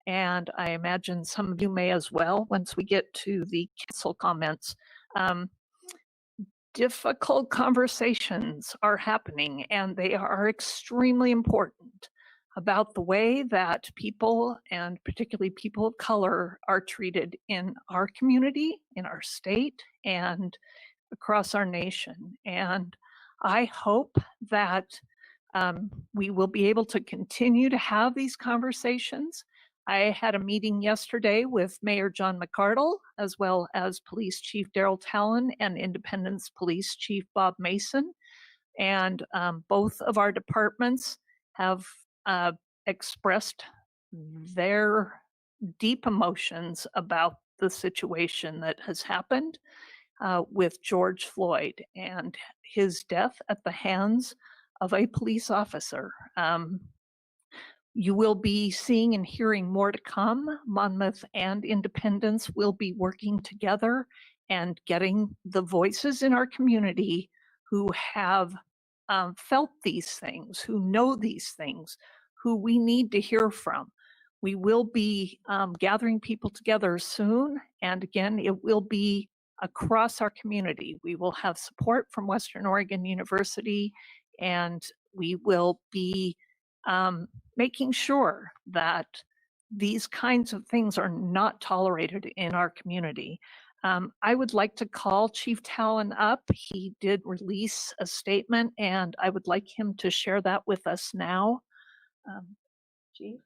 and I imagine some of you may as well once we get to the council comments. Um, Difficult conversations are happening, and they are extremely important about the way that people, and particularly people of color, are treated in our community, in our state, and across our nation. And I hope that we will be able to continue to have these conversations. I had a meeting yesterday with Mayor John McArdle, as well as Police Chief Daryl Talon and Independence Police Chief Bob Mason. And both of our departments have expressed their deep emotions about the situation that has happened with George Floyd and his death at the hands of a police officer. You will be seeing and hearing more to come. Monmouth and Independence will be working together and getting the voices in our community who have felt these things, who know these things, who we need to hear from. We will be gathering people together soon, and again, it will be across our community. We will have support from Western Oregon University, and we will be making sure that these kinds of things are not tolerated in our community. I would like to call Chief Talon up. He did release a statement, and I would like him to share that with us now. Chief?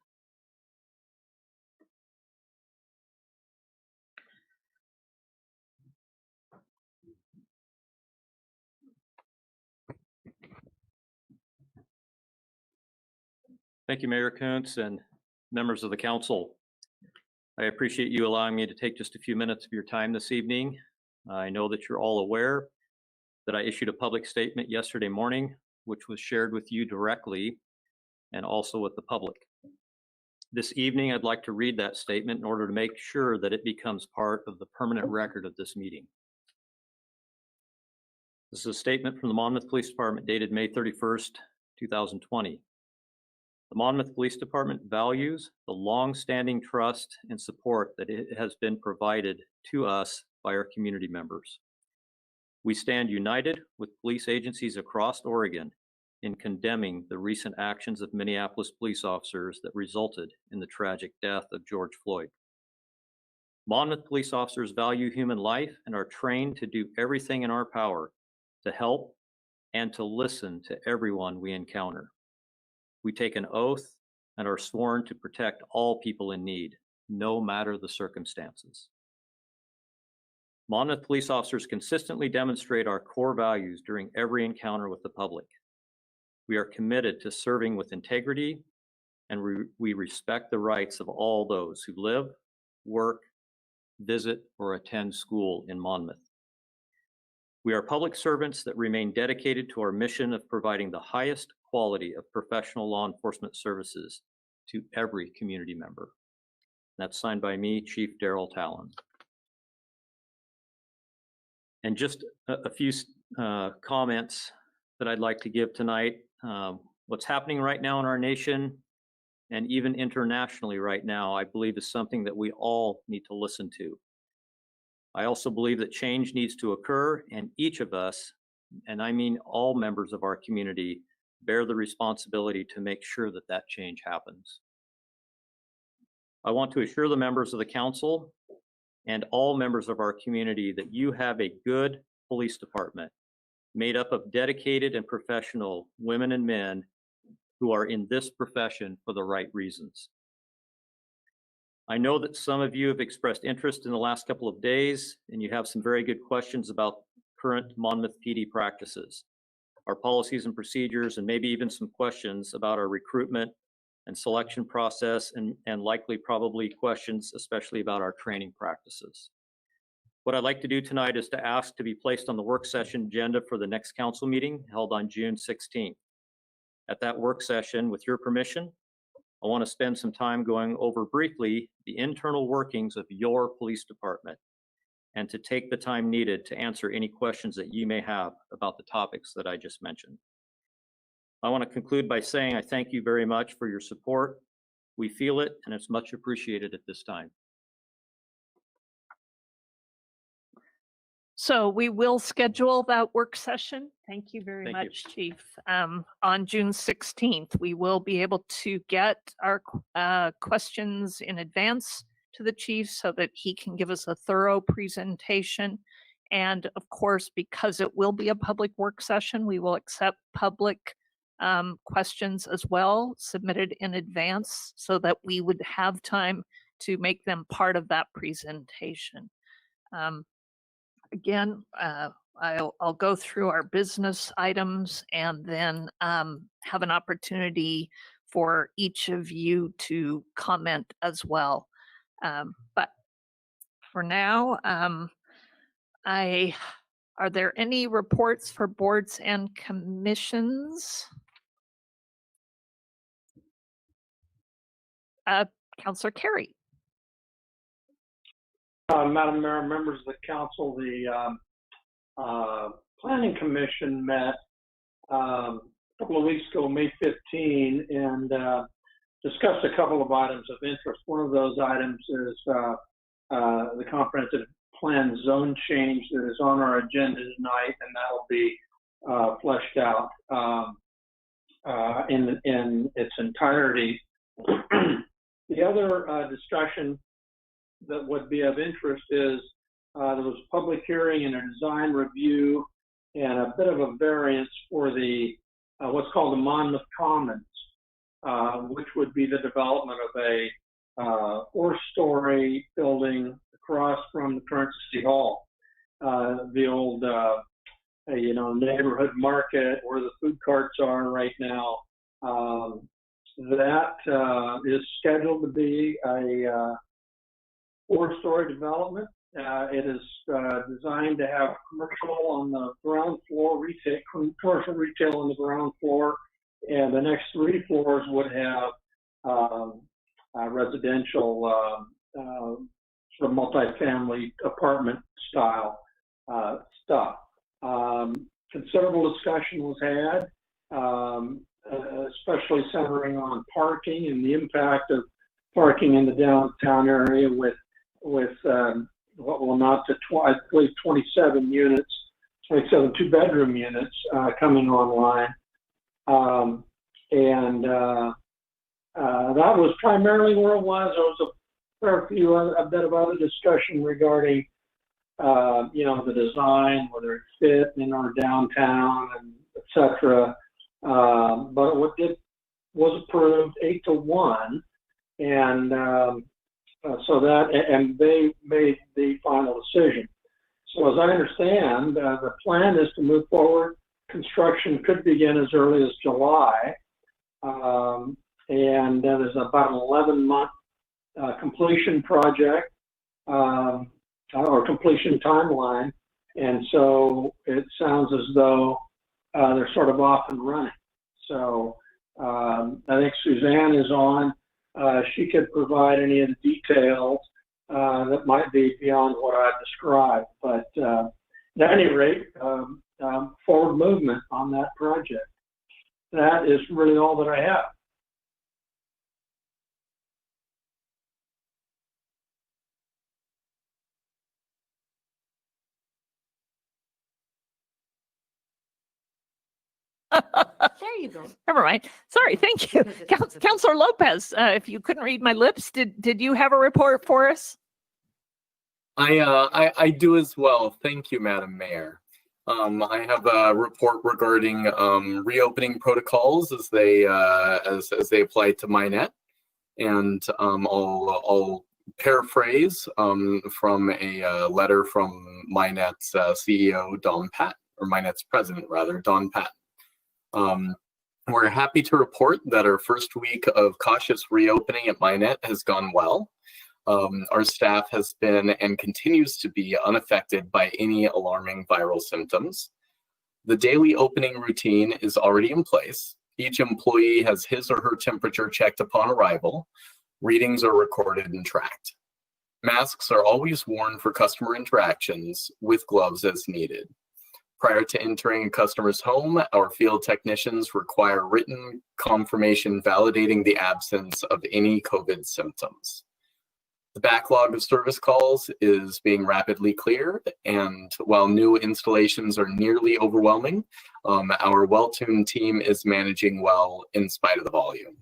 Thank you, Mayor Kuntz and members of the council. I appreciate you allowing me to take just a few minutes of your time this evening. I know that you're all aware that I issued a public statement yesterday morning, which was shared with you directly and also with the public. This evening, I'd like to read that statement in order to make sure that it becomes part of the permanent record of this meeting. This is a statement from the Monmouth Police Department dated May 31st, 2020. The Monmouth Police Department values the long-standing trust and support that it has been provided to us by our community members. We stand united with police agencies across Oregon in condemning the recent actions of Minneapolis police officers that resulted in the tragic death of George Floyd. Monmouth police officers value human life and are trained to do everything in our power to help and to listen to everyone we encounter. We take an oath and are sworn to protect all people in need, no matter the circumstances. Monmouth police officers consistently demonstrate our core values during every encounter with the public. We are committed to serving with integrity, and we respect the rights of all those who live, work, visit, or attend school in Monmouth. We are public servants that remain dedicated to our mission of providing the highest quality of professional law enforcement services to every community member. That's signed by me, Chief Daryl Talon. And just a few comments that I'd like to give tonight. What's happening right now in our nation and even internationally right now, I believe is something that we all need to listen to. I also believe that change needs to occur, and each of us, and I mean all members of our community, bear the responsibility to make sure that that change happens. I want to assure the members of the council and all members of our community that you have a good police department made up of dedicated and professional women and men who are in this profession for the right reasons. I know that some of you have expressed interest in the last couple of days, and you have some very good questions about current Monmouth PD practices, our policies and procedures, and maybe even some questions about our recruitment and selection process, and likely probably questions especially about our training practices. What I'd like to do tonight is to ask to be placed on the work session agenda for the next council meeting held on June 16th. At that work session, with your permission, I want to spend some time going over briefly the internal workings of your police department and to take the time needed to answer any questions that you may have about the topics that I just mentioned. I want to conclude by saying I thank you very much for your support We feel it, and it's much appreciated at this time. So we will schedule that work session. Thank you very Thank you. much, Chief. On June 16th, we will be able to get our questions in advance to the chief so that he can give us a thorough presentation. And of course, because it will be a public work session, we will accept public questions as well, submitted in advance so that we would have time to make them part of that presentation. Again, I'll go through our business items and then have an opportunity for each of you to comment as well. But for now, are there any reports for boards and commissions? Councillor Carey. Madam Mayor, members of the council, the Planning Commission met a couple of weeks ago, May 15, and discussed a couple of items of interest. One of those items is the comprehensive plan zone change that is on our agenda tonight, and that will be fleshed out in its entirety. The other discussion that would be of interest is there was a public hearing and a design review and a bit of a variance for the what's called the Monmouth Commons, which would be the development of a 4-story building across from the current City Hall, the old neighborhood market where the food carts are right now. That is scheduled to be a 4-story development. It is designed to have commercial on the ground floor, commercial retail on the ground floor, and the next 3 floors would have residential sort of multifamily apartment style stuff. Considerable discussion was had, especially centering on parking and the impact of parking in the downtown area with what will amount to, I believe, 27 2-bedroom units coming online. That was primarily where it was. There was a bit of other discussion regarding, the design, whether it fit in our downtown, and et cetera. But what was approved 8-1, and so they made the final decision. So as I understand, the plan is to move forward. Construction could begin as early as July, and there's about an 11-month completion project or completion timeline, and so it sounds as though they're sort of off and running. So I think Suzanne is on. She could provide any of the details that might be beyond what I described. But at any rate, forward movement on that project. That is really all that I have. There you go. Never mind. Sorry. Thank you. Councillor Lopez, if you couldn't read my lips, did you have a report for us? I do as well. Thank you, Madam Mayor. I have a report regarding reopening protocols as they apply to MyNet, and I'll paraphrase from a letter from MyNet's CEO Don Patton, or MyNet's president rather, Don Patton. We're happy to report that our first week of cautious reopening at MyNet has gone well. Our staff has been and continues to be unaffected by any alarming viral symptoms. The daily opening routine is already in place. Each employee has his or her temperature checked upon arrival. Readings are recorded and tracked. Masks are always worn for customer interactions with gloves as needed. Prior to entering a customer's home, our field technicians require written confirmation validating the absence of any COVID symptoms. The backlog of service calls is being rapidly cleared, and while new installations are nearly overwhelming, our well-tuned team is managing well in spite of the volume.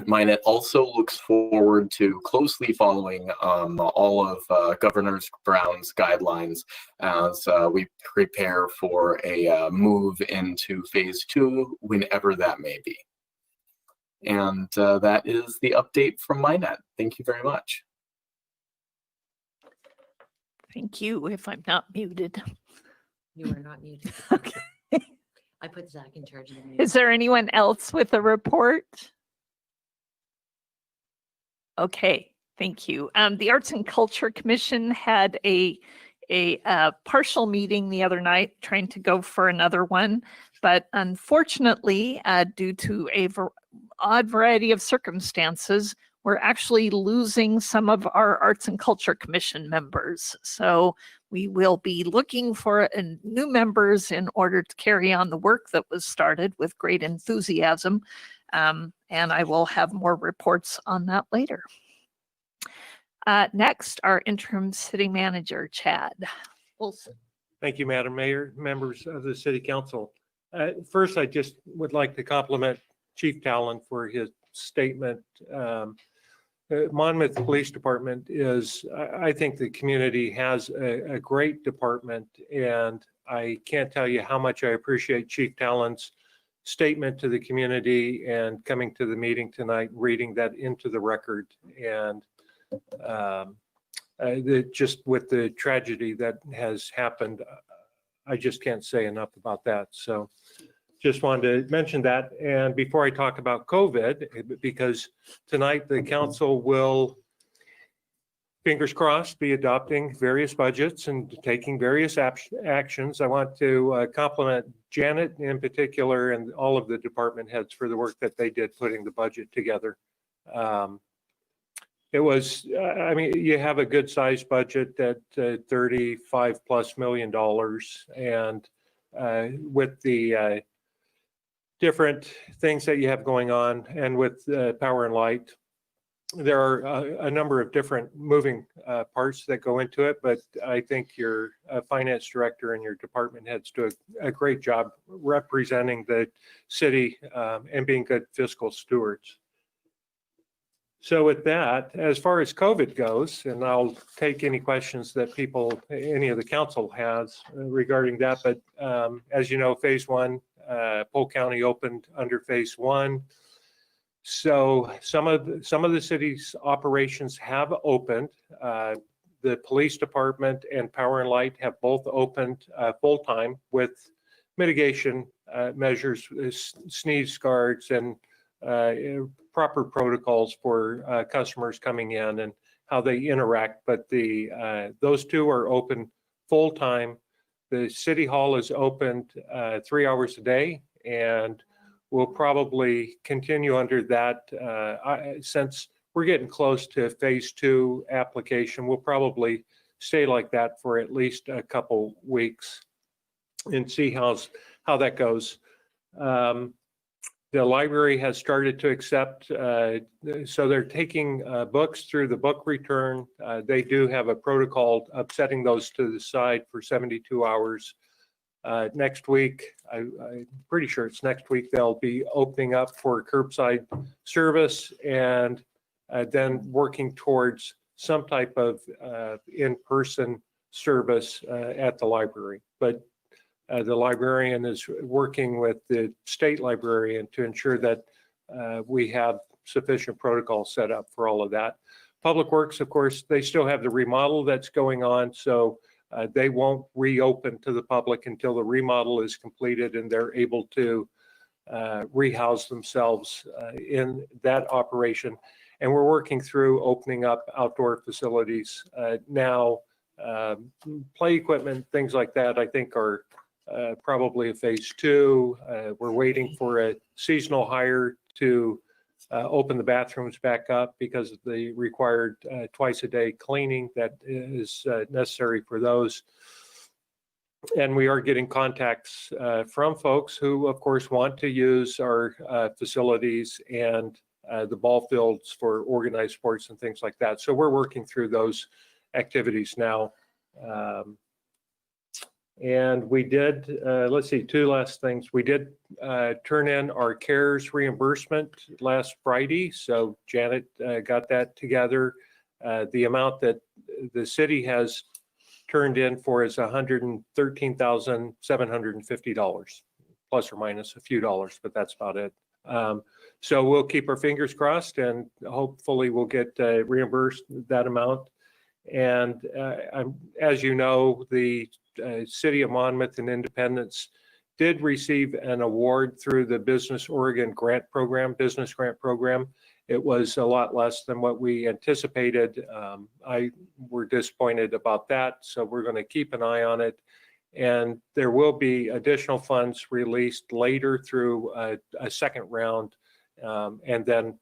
MyNet also looks forward to closely following all of Governor Brown's guidelines as we prepare for a move into phase 2, whenever that may be. And that is the update from MyNet. Thank you very much. Thank you, if I'm not muted. You are not muted. Okay. I put Zach in charge of the meeting. Is there anyone else with a report? Okay, thank you. The Arts and Culture Commission had a partial meeting the other night, trying to go for another one, but unfortunately, due to a odd variety of circumstances, we're actually losing some of our Arts and Culture Commission members. So we will be looking for new members in order to carry on the work that was started with great enthusiasm. And I will have more reports on that later. Next, our interim city manager, Chad Wilson. Thank you, Madam Mayor, members of the City Council. First, I just would like to compliment Chief Talon for his statement. Monmouth Police Department is, I think the community has a great department, and I can't tell you how much I appreciate Chief Talon's statement to the community and coming to the meeting tonight, reading that into the record. And just with the tragedy that has happened, I just can't say enough about that. So just wanted to mention that. And before I talk about COVID, because tonight the council will, fingers crossed, be adopting various budgets and taking various actions. I want to compliment Janet in particular and all of the department heads for the work that they did putting the budget together. It was, I mean, you have a good sized budget at $35+ million, and with the different things that you have going on, and with Power and Light, there are a number of different moving parts that go into it, but I think your finance director and your department heads do a great job representing the city and being good fiscal stewards. So with that, as far as COVID goes, and I'll take any questions that any of the council has regarding that, but as you know, phase 1, Polk County opened under phase 1. So some of the city's operations have opened. The police department and Power and Light have both opened full-time with mitigation measures, sneeze guards, and proper protocols for customers coming in and how they interact. But those two are open full-time. The city hall is opened 3 hours a day, and we'll probably continue under that. Since we're getting close to phase 2 application, we'll probably stay like that for at least a couple weeks and see how that goes. The library has started to accept, so they're taking books through the book return. They do have a protocol of setting those to the side for 72 hours. Next week, I'm pretty sure it's next week, they'll be opening up for curbside service, and then working towards some type of in-person service at the library. But the librarian is working with the state librarian to ensure that we have sufficient protocol set up for all of that. Public Works, of course, they still have the remodel that's going on, so they won't reopen to the public until the remodel is completed and they're able to rehouse themselves in that operation. And we're working through opening up outdoor facilities now. Play equipment, things like that, I think are probably a phase 2. We're waiting for a seasonal hire to open the bathrooms back up because of the required twice a day cleaning that is necessary for those. And we are getting contacts from folks who, of course, want to use our facilities and the ball fields for organized sports and things like that. So we're working through those activities now. And we did, let's see, two last things. We did turn in our CARES reimbursement last Friday. So Janet got that together. The amount that the city has turned in for is $113,750, plus or minus a few dollars, but that's about it. So we'll keep our fingers crossed and hopefully we'll get reimbursed that amount. And as you know, the City of Monmouth and Independence did receive an award through the Business Oregon Grant Program, Business Grant Program. It was a lot less than what we anticipated. We're disappointed about that, so we're going to keep an eye on it. And there will be additional funds released later through a second round, and then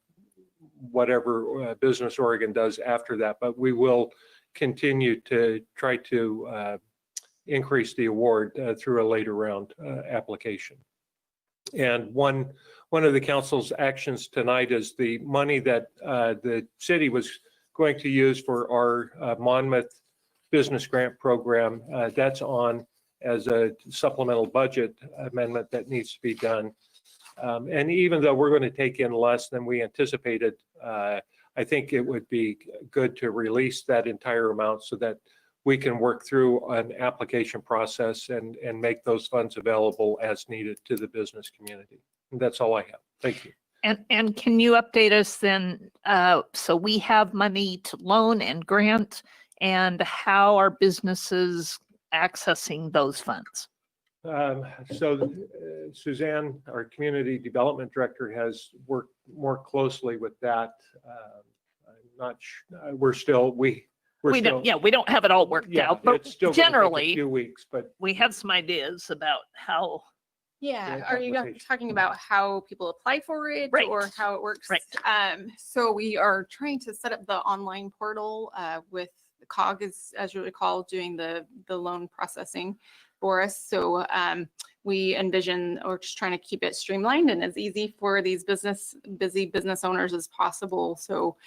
whatever Business Oregon does after that. But we will continue to try to increase the award through a later round application. And one of the council's actions tonight is the money that the city was going to use for our Monmouth Business Grant Program. That's on as a supplemental budget amendment that needs to be done. And even though we're going to take in less than we anticipated, I think it would be good to release that entire amount so that we can work through an application process and make those funds available as needed to the business community. And that's all I have. Thank you. And can you update us then? So we have money to loan and grant, and how are businesses accessing those funds? So Suzanne, our community development director, has worked more closely with that. I'm not sure. We don't have it all worked out, but it's still generally a few weeks, but we have some ideas about how. Yeah, the are you application. talking about how people apply for it Right. or how it works? Right. So we are trying to set up the online portal with the COG, as you recall, doing the loan processing for us. So we envision, or just trying to keep it streamlined and as easy for these busy business owners as possible. So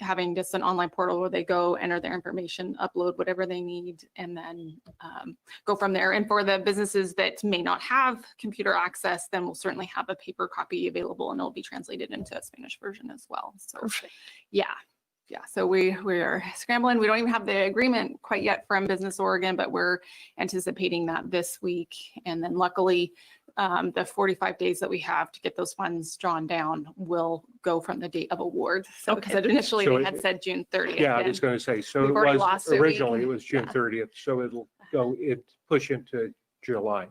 having just an online portal where they go, enter their information, upload whatever they need, and then go from there. And for the businesses that may not have computer access, then we'll certainly have a paper copy available and it'll be translated into a Spanish version as well. So Perfect. yeah. So we are scrambling. We don't even have the agreement quite yet from Business Oregon, but we're anticipating that this week. And then luckily, the 45 days that we have to get those funds drawn down will go from the date of award. So because initially So they had said June 30th. yeah, I and was going to say, so we've it already was lost a originally, week. it was June Yeah. 30th, so it'll push into July.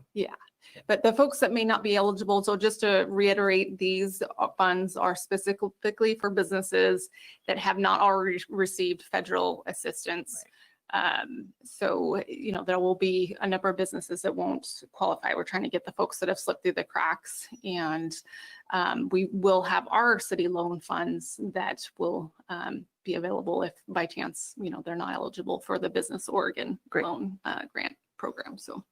But the folks that may not be eligible, so just to reiterate, these funds are specifically for businesses that have not already received federal assistance. So, there will be a number of businesses that won't qualify. We're trying to get the folks that have slipped through the cracks, and we will have our city loan funds that will be available if by chance, they're not eligible for the Business Oregon loan grant program. So.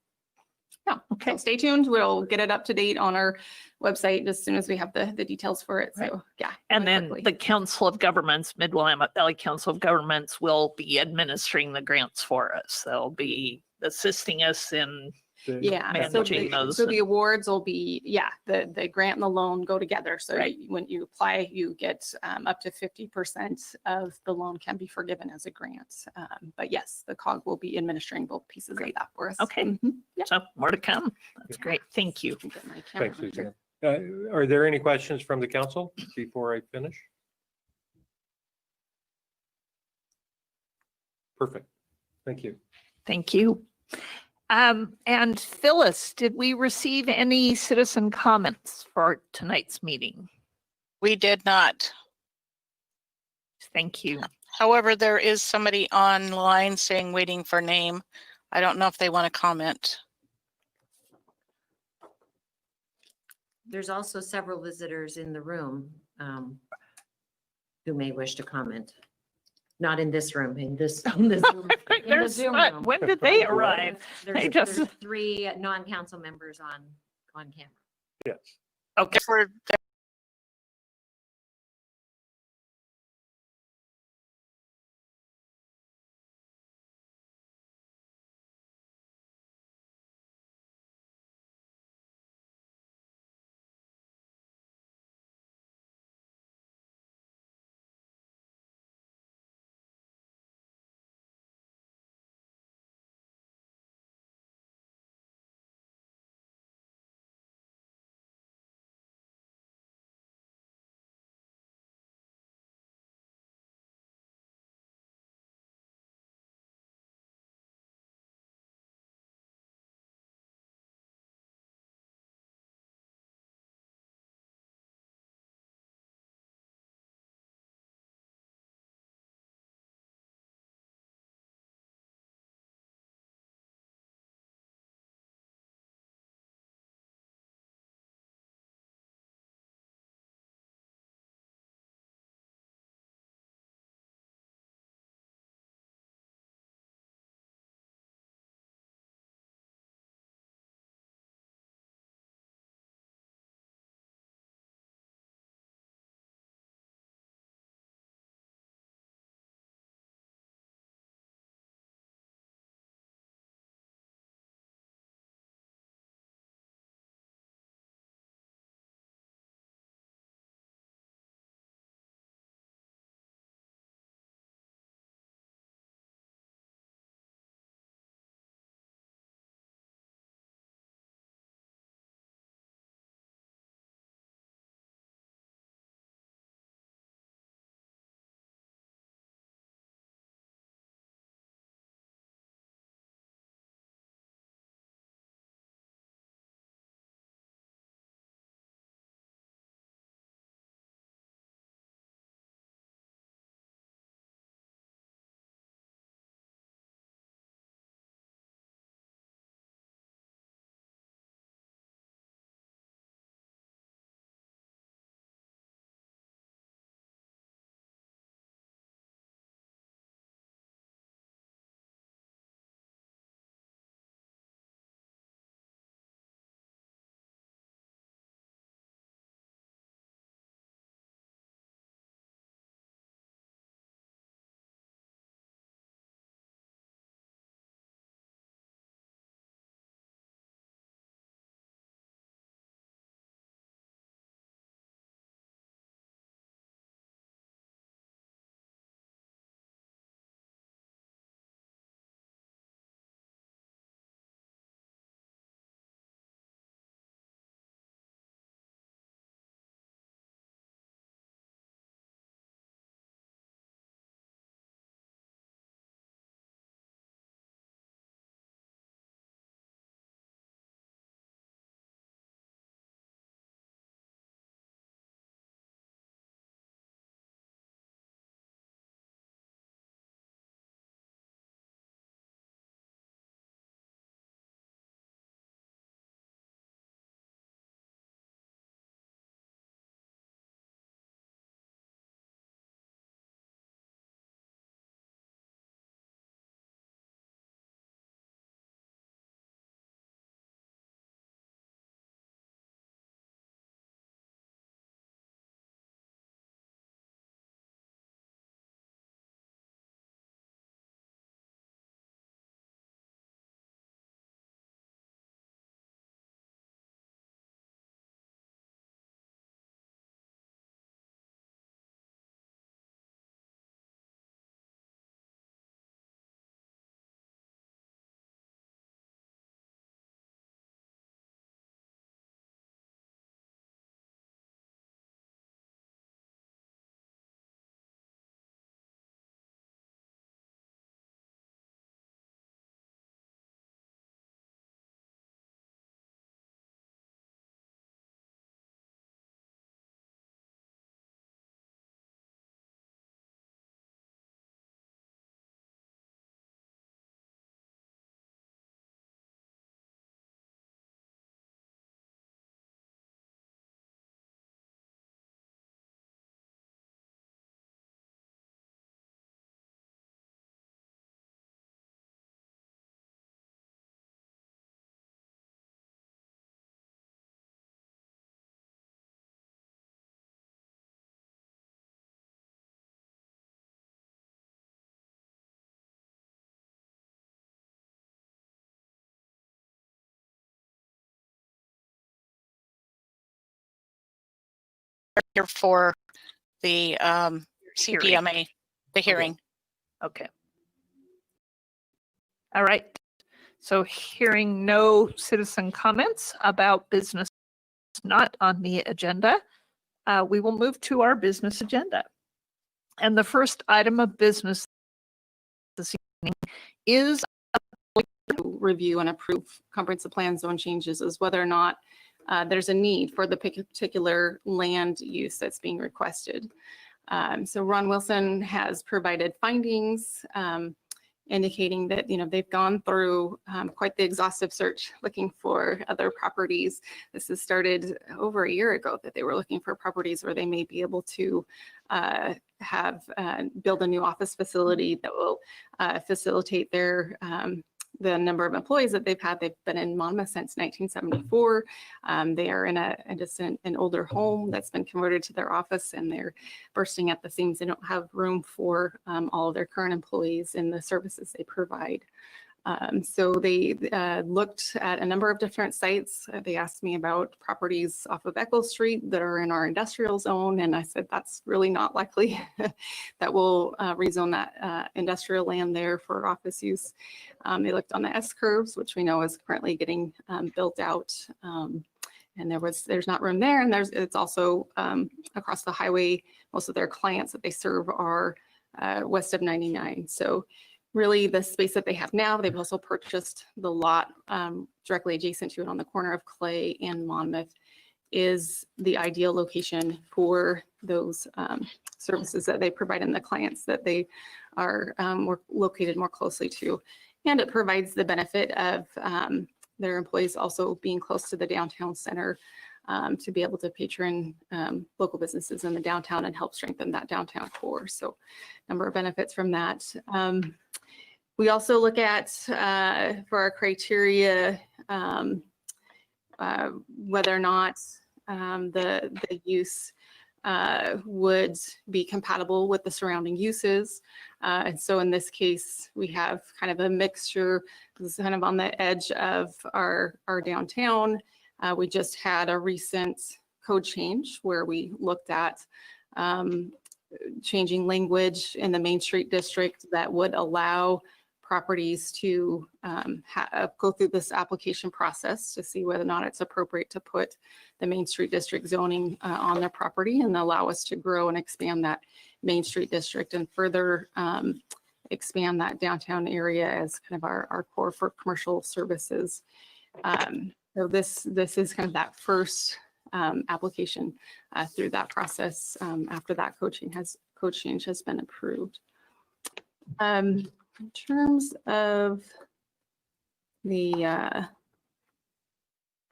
Yeah. Okay. So stay tuned. We'll get it up to date on our website as soon as we have the details for it. Right. So yeah. And really then quickly. the Council of Governments, Mid-Willamette Valley Council of Governments, will be administering the grants for us. They'll be assisting us in Yeah. managing those. So the awards will be, the grant and the loan go together. So Right. when you apply, you get up to 50% of the loan can be forgiven as a grant. But yes, the COG will be administering both pieces of that for us. Okay. Mhm. Yeah. So more to come. That's great. Thank you. Get my camera Thanks, on here. Suzanne. Are there any questions from the council before I finish? Perfect. Thank you. Thank you. And Phyllis, did we receive any citizen comments for tonight's meeting? We did not. Thank you. However, there is somebody online saying waiting for name. I don't know if they want to comment. There's also several visitors in the room who may wish to comment. Not in this room, in this Zoom, in the There's Zoom not- room. when did they arrive? They There's just- 3 non-council members on camera. Yes. Okay. If we're here for the Hearing. CPMA, the hearing. Okay. All right. So hearing no citizen comments about business not on the agenda, we will move to our business agenda. And the first item of business this evening is to review and approve comprehensive plan zone changes is whether or not there's a need for the particular land use that's being requested. So Ron Wilson has provided findings indicating that, you know, they've gone through quite the exhaustive search looking for other properties. This has started over a year ago, that they were looking for properties where they may be able to build a new office facility that will facilitate their the number of employees that they've had. They've been in Monmouth since 1974. They are in an older home that's been converted to their office, and they're bursting at the seams. They don't have room for all of their current employees and the services they provide. So they looked at a number of different sites. They asked me about properties off of Echo Street that are in our industrial zone, and I said that's really not likely that we'll rezone that industrial land there for office use. They looked on the S-curves, which we know is currently getting built out, and there's not room there, and it's also across the highway. Most of their clients that they serve are west of 99. So really the space that they have now, they've also purchased the lot directly adjacent to it on the corner of Clay and Monmouth, is the ideal location for those services that they provide and the clients that they are located more closely to. And it provides the benefit of their employees also being close to the downtown center to be able to patron local businesses in the downtown and help strengthen that downtown core. So a number of benefits from that. We also look at, for our criteria, whether or not the use would be compatible with the surrounding uses. And so in this case, we have kind of a mixture. This is kind of on the edge of our downtown. We just had a recent code change where we looked at changing language in the Main Street district that would allow properties to go through this application process to see whether or not it's appropriate to put the Main Street district zoning on their property, and allow us to grow and expand that Main Street district and further expand that downtown area as kind of our core for commercial services. So this is kind of that first application through that process after that code change has been approved. In terms of the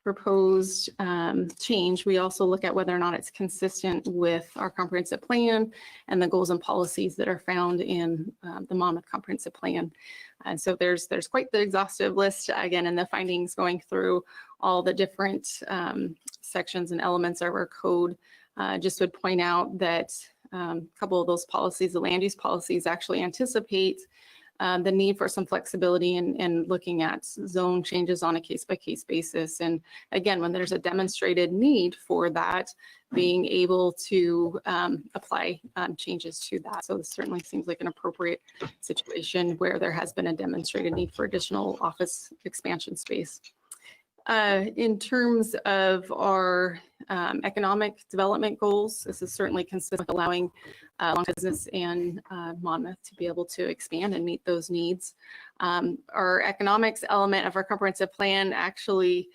proposed change, we also look at whether or not it's consistent with our comprehensive plan and the goals and policies that are found in the Monmouth comprehensive plan. And so there's quite the exhaustive list, again, in the findings, going through all the different sections and elements of our code. Just would point out that a couple of those policies, the land use policies, actually anticipate the need for some flexibility in looking at zone changes on a case-by-case basis. And again, when there's a demonstrated need for that, being able to apply changes to that. So this certainly seems like an appropriate situation where there has been a demonstrated need for additional office expansion space. In terms of our economic development goals, this is certainly consistent with allowing long business in Monmouth to be able to expand and meet those needs. Our economics element of our comprehensive plan actually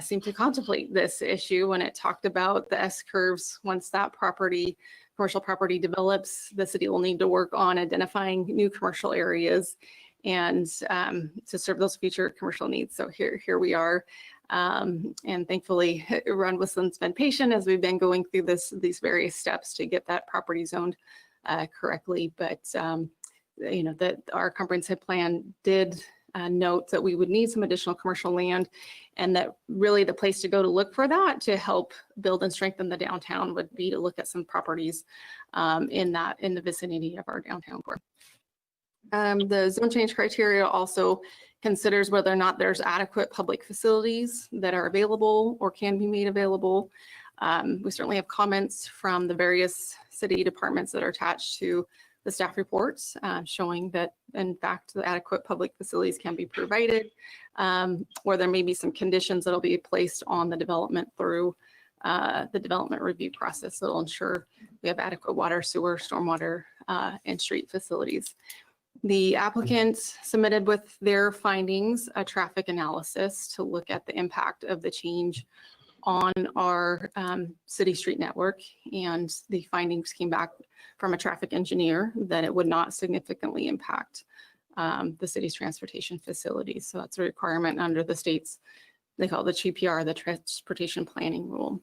seemed to contemplate this issue when it talked about the S-curves. Once that commercial property develops, the city will need to work on identifying new commercial areas and to serve those future commercial needs. So here we are. And thankfully, Ron Wilson's been patient as we've been going through these various steps to get that property zoned correctly. But you know, that our comprehensive plan did note that we would need some additional commercial land, and that really the place to go to look for that to help build and strengthen the downtown would be to look at some properties in the vicinity of our downtown core. The zone change criteria also considers whether or not there's adequate public facilities that are available or can be made available. We certainly have comments from the various city departments that are attached to the staff reports, showing that, in fact, the adequate public facilities can be provided, or there may be some conditions that will be placed on the development through the development review process that will ensure we have adequate water, sewer, stormwater, and street facilities. The applicant submitted with their findings a traffic analysis to look at the impact of the change on our city street network, and the findings came back from a traffic engineer that it would not significantly impact the city's transportation facilities. So that's a requirement under the state's, they call it the TPR, the Transportation Planning Rule.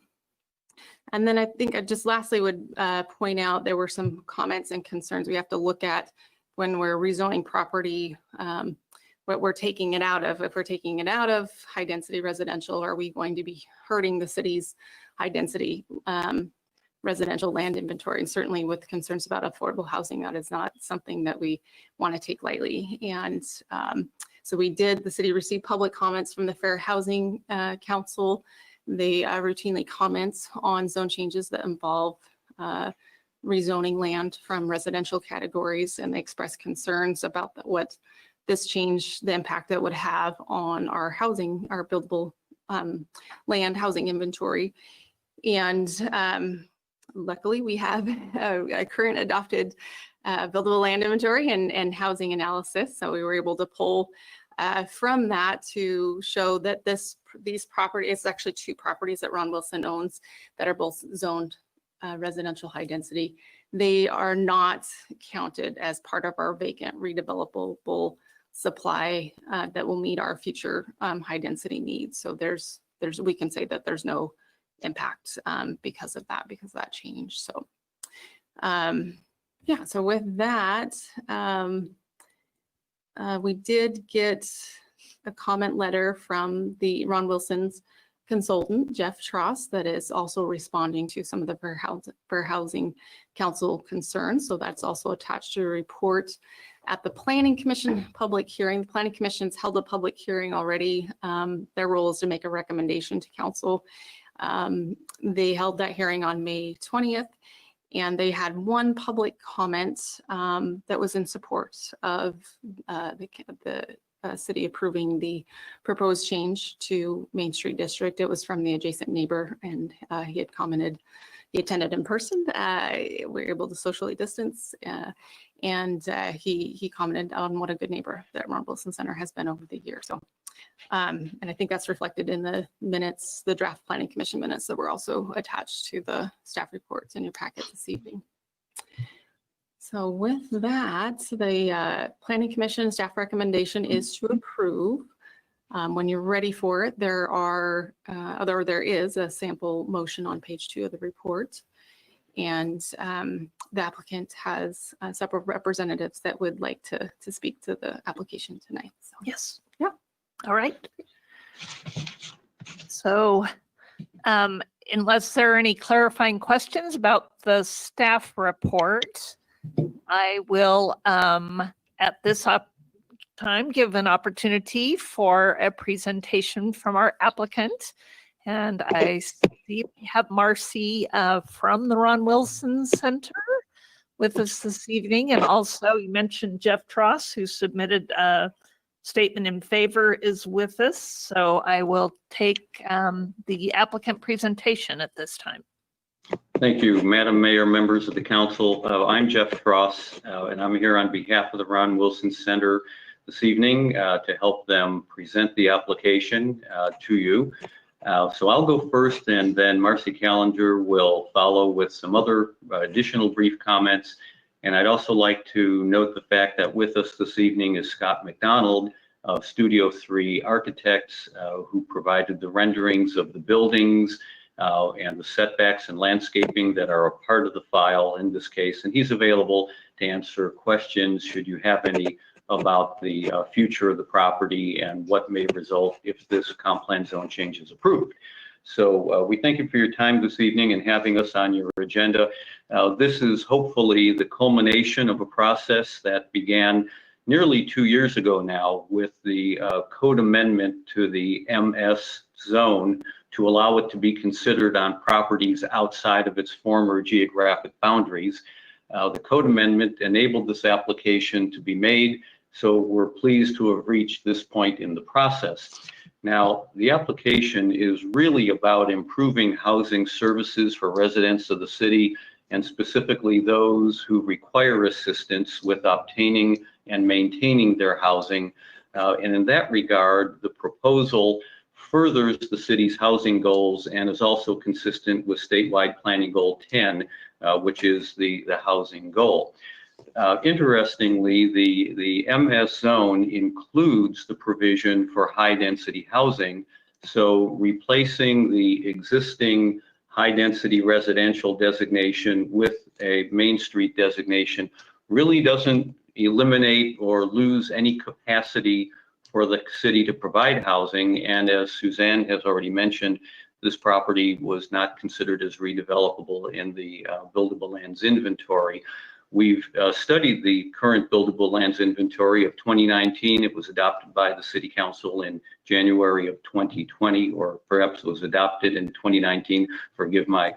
And then I think I just lastly would point out there were some comments and concerns we have to look at when we're rezoning property, what we're taking it out of. If we're taking it out of high density residential, are we going to be hurting the city's high density residential land inventory? And certainly with concerns about affordable housing, that is not something that we want to take lightly. And so the city received public comments from the Fair Housing Council. They routinely comment on zone changes that involve rezoning land from residential categories, and they express concerns about what this change, the impact that would have on our housing, our buildable land housing inventory. And luckily we have a current adopted buildable land inventory and housing analysis. So we were able to pull from that to show that these properties, it's actually 2 properties that Ron Wilson owns that are both zoned residential high density. They are not counted as part of our vacant redevelopable supply that will meet our future high density needs. So we can say that there's no impact because of that change. So yeah, so with that, we did get a comment letter from the Ron Wilson's consultant, Jeff Tross, that is also responding to some of the Fair Housing Council concerns. So that's also attached to a report at the Planning Commission public hearing. The Planning Commission's held a public hearing already. Their role is to make a recommendation to council. They held that hearing on May 20th, and they had one public comment that was in support of the city approving the proposed change to Main Street District. It was from the adjacent neighbor, and he had commented, he attended in person. We were able to socially distance, and he commented on what a good neighbor that Ron Wilson Center has been over the years. So, and I think that's reflected in the minutes, the draft Planning Commission minutes that were also attached to the staff reports in your packet this evening. So with that, the Planning Commission staff recommendation is to approve. When you're ready for it, there is a sample motion on page 2 of the report. And the applicant has several representatives that would like to speak to the application tonight. So. Yes. Yeah. All right. So unless there are any clarifying questions about the staff report, I will at this time give an opportunity for a presentation from our applicant. And I see we have Marcy from the Ron Wilson Center with us this evening. And also you mentioned Jeff Tross, who submitted a statement in favor, is with us. So I will take the applicant presentation at this time. Thank you, Madam Mayor, members of the council. I'm Jeff Tross, and I'm here on behalf of the Ron Wilson Center this evening to help them present the application to you. So I'll go first, and then Marcy Callinger will follow with some other additional brief comments. And I'd also like to note the fact that with us this evening is Scott McDonald of Studio 3 Architects, who provided the renderings of the buildings and the setbacks and landscaping that are a part of the file in this case. And he's available to answer questions should you have any about the future of the property and what may result if this comp plan zone change is approved. So we thank you for your time this evening and having us on your agenda. This is hopefully the culmination of a process that began nearly 2 years ago now with the code amendment to the MS zone to allow it to be considered on properties outside of its former geographic boundaries. The code amendment enabled this application to be made, so we're pleased to have reached this point in the process. Now, the application is really about improving housing services for residents of the city, and specifically those who require assistance with obtaining and maintaining their housing. And in that regard, the proposal furthers the city's housing goals and is also consistent with statewide planning goal 10, which is the housing goal. Interestingly, the MS zone includes the provision for high density housing. So replacing the existing high density residential designation with a Main Street designation really doesn't eliminate or lose any capacity for the city to provide housing. And as Suzanne has already mentioned, this property was not considered as redevelopable in the buildable lands inventory. We've studied the current buildable lands inventory of 2019. It was adopted by the City Council in January of 2020, or perhaps it was adopted in 2019. Forgive my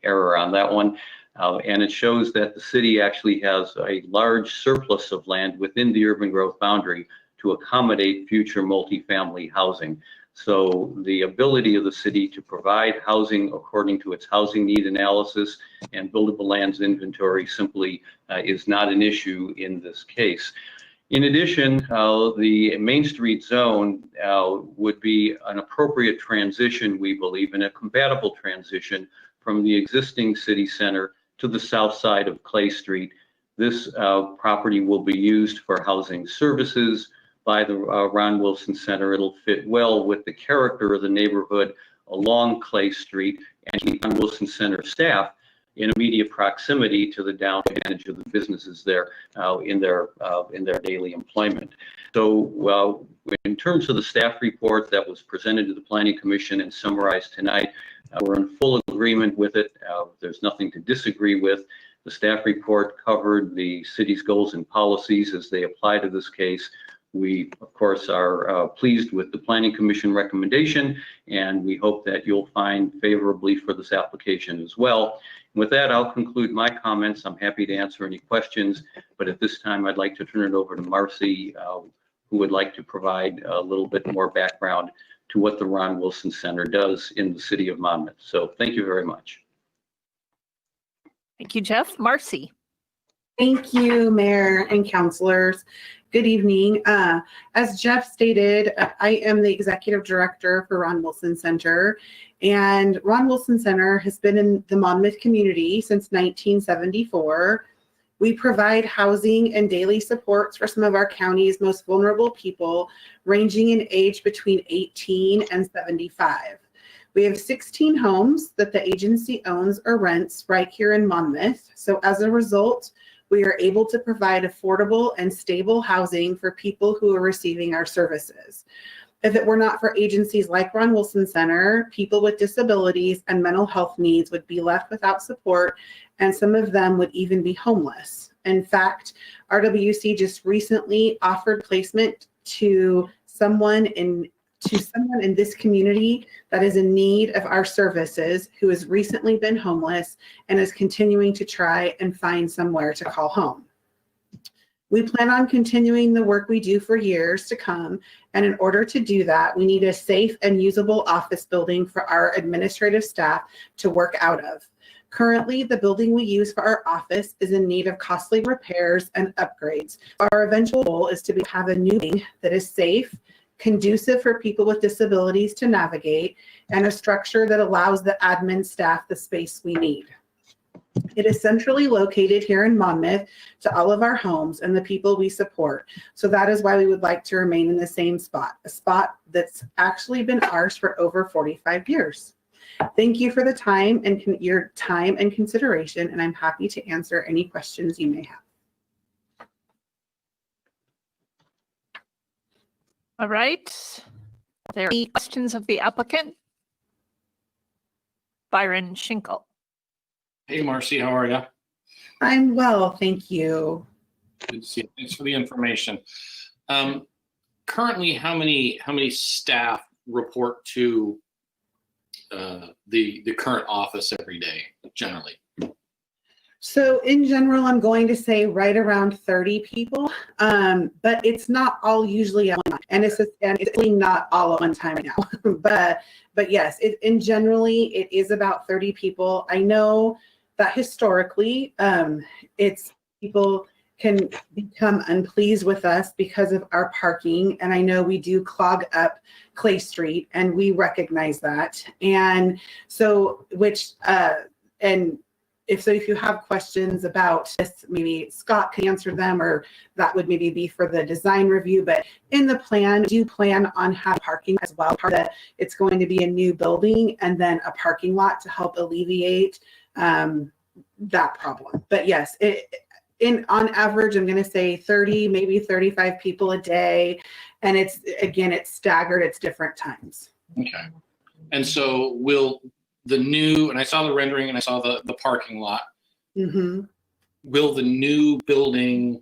error on that one. And it shows that the city actually has a large surplus of land within the urban growth boundary to accommodate future multifamily housing. So the ability of the city to provide housing according to its housing need analysis and buildable lands inventory simply is not an issue in this case. In addition, the Main Street zone would be an appropriate transition, we believe, and a compatible transition from the existing city center to the south side of Clay Street. This property will be used for housing services by the Ron Wilson Center. It'll fit well with the character of the neighborhood along Clay Street and the Ron Wilson Center staff in immediate proximity to the advantage of the businesses there in their daily employment. So in terms of the staff report that was presented to the Planning Commission and summarized tonight, we're in full agreement with it. There's nothing to disagree with. The staff report covered the city's goals and policies as they apply to this case. We, of course, are pleased with the Planning Commission recommendation, and we hope that you'll find favorably for this application as well. With that, I'll conclude my comments. I'm happy to answer any questions, but at this time, I'd like to turn it over to Marcy, who would like to provide a little bit more background to what the Ron Wilson Center does in the city of Monmouth. So thank you very much. Thank you, Jeff. Marcy. Thank you, Mayor and councilors. Good evening. As Jeff stated, I am the executive director for Ron Wilson Center, and Ron Wilson Center has been in the Monmouth community since 1974. We provide housing and daily supports for some of our county's most vulnerable people, ranging in age between 18 and 75. We have 16 homes that the agency owns or rents right here in Monmouth. So as a result, we are able to provide affordable and stable housing for people who are receiving our services. If it were not for agencies like Ron Wilson Center, people with disabilities and mental health needs would be left without support, and some of them would even be homeless. In fact, RWC just recently offered placement to someone in this community that is in need of our services, who has recently been homeless and is continuing to try and find somewhere to call home. We plan on continuing the work we do for years to come, and in order to do that, we need a safe and usable office building for our administrative staff to work out of. Currently, the building we use for our office is in need of costly repairs and upgrades. Our eventual goal is to have a new building that is safe, conducive for people with disabilities to navigate, and a structure that allows the admin staff the space we need. It is centrally located here in Monmouth to all of our homes and the people we support. So that is why we would like to remain in the same spot, a spot that's actually been ours for over 45 years. Thank you for the time and your time and consideration, and I'm happy to answer any questions you may have. All right. Are there any questions of the applicant? Byron Schinkel. Hey, Marcy, how are you? I'm well, thank you. Good to see you. Thanks for the information. Currently, how many staff report to the current office every day generally? So in general, I'm going to say right around 30 people, but it's not all usually at one time, and it's really not all at one time right now. but yes, in generally it is about 30 people. I know that historically, it's people can become unpleased with us because of our parking, and I know we do clog up Clay Street, and we recognize that, and so if you have questions about this, maybe Scott can answer them, or that would maybe be for the design review. But in the plan, do plan on having parking as well. Part of that, it's going to be a new building and then a parking lot to help alleviate that problem. But yes, on average, I'm going to say 30, maybe 35 people a day. And it's staggered, it's different times. Okay. And so will the new, and I saw the rendering and I saw the parking lot. Mm-hmm. Will the new building,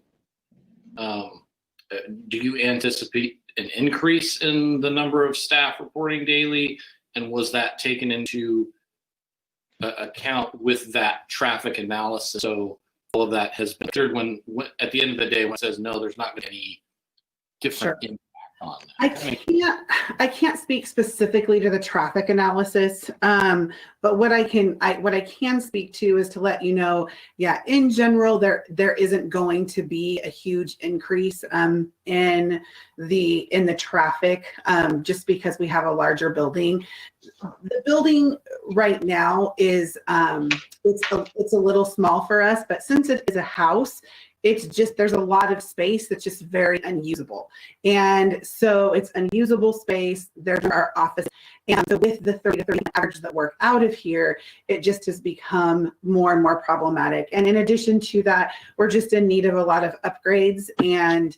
do you anticipate an increase in the number of staff reporting daily? And was that taken into account with that traffic analysis? So all of that has been considered when at the end of the day, when it says no, there's not going to be any different impact on that. I can't speak specifically to the traffic analysis, but what I can speak to is to let you know, yeah, in general, there isn't going to be a huge increase in the traffic, just because we have a larger building. The building right now is it's a little small for us, but since it is a house, there's a lot of space that's just very unusable. And so it's unusable space. There's our office. And so with the 30 to 30 average that work out of here, it just has become more and more problematic. And in addition to that, we're just in need of a lot of upgrades and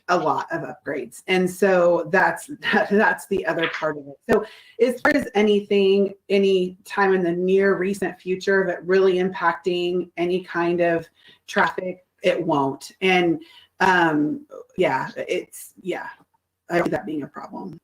a lot of upgrades. And so that's the other part of it. So as far as any time in the near recent future of it really impacting any kind of traffic, it won't. And I don't see that being a problem.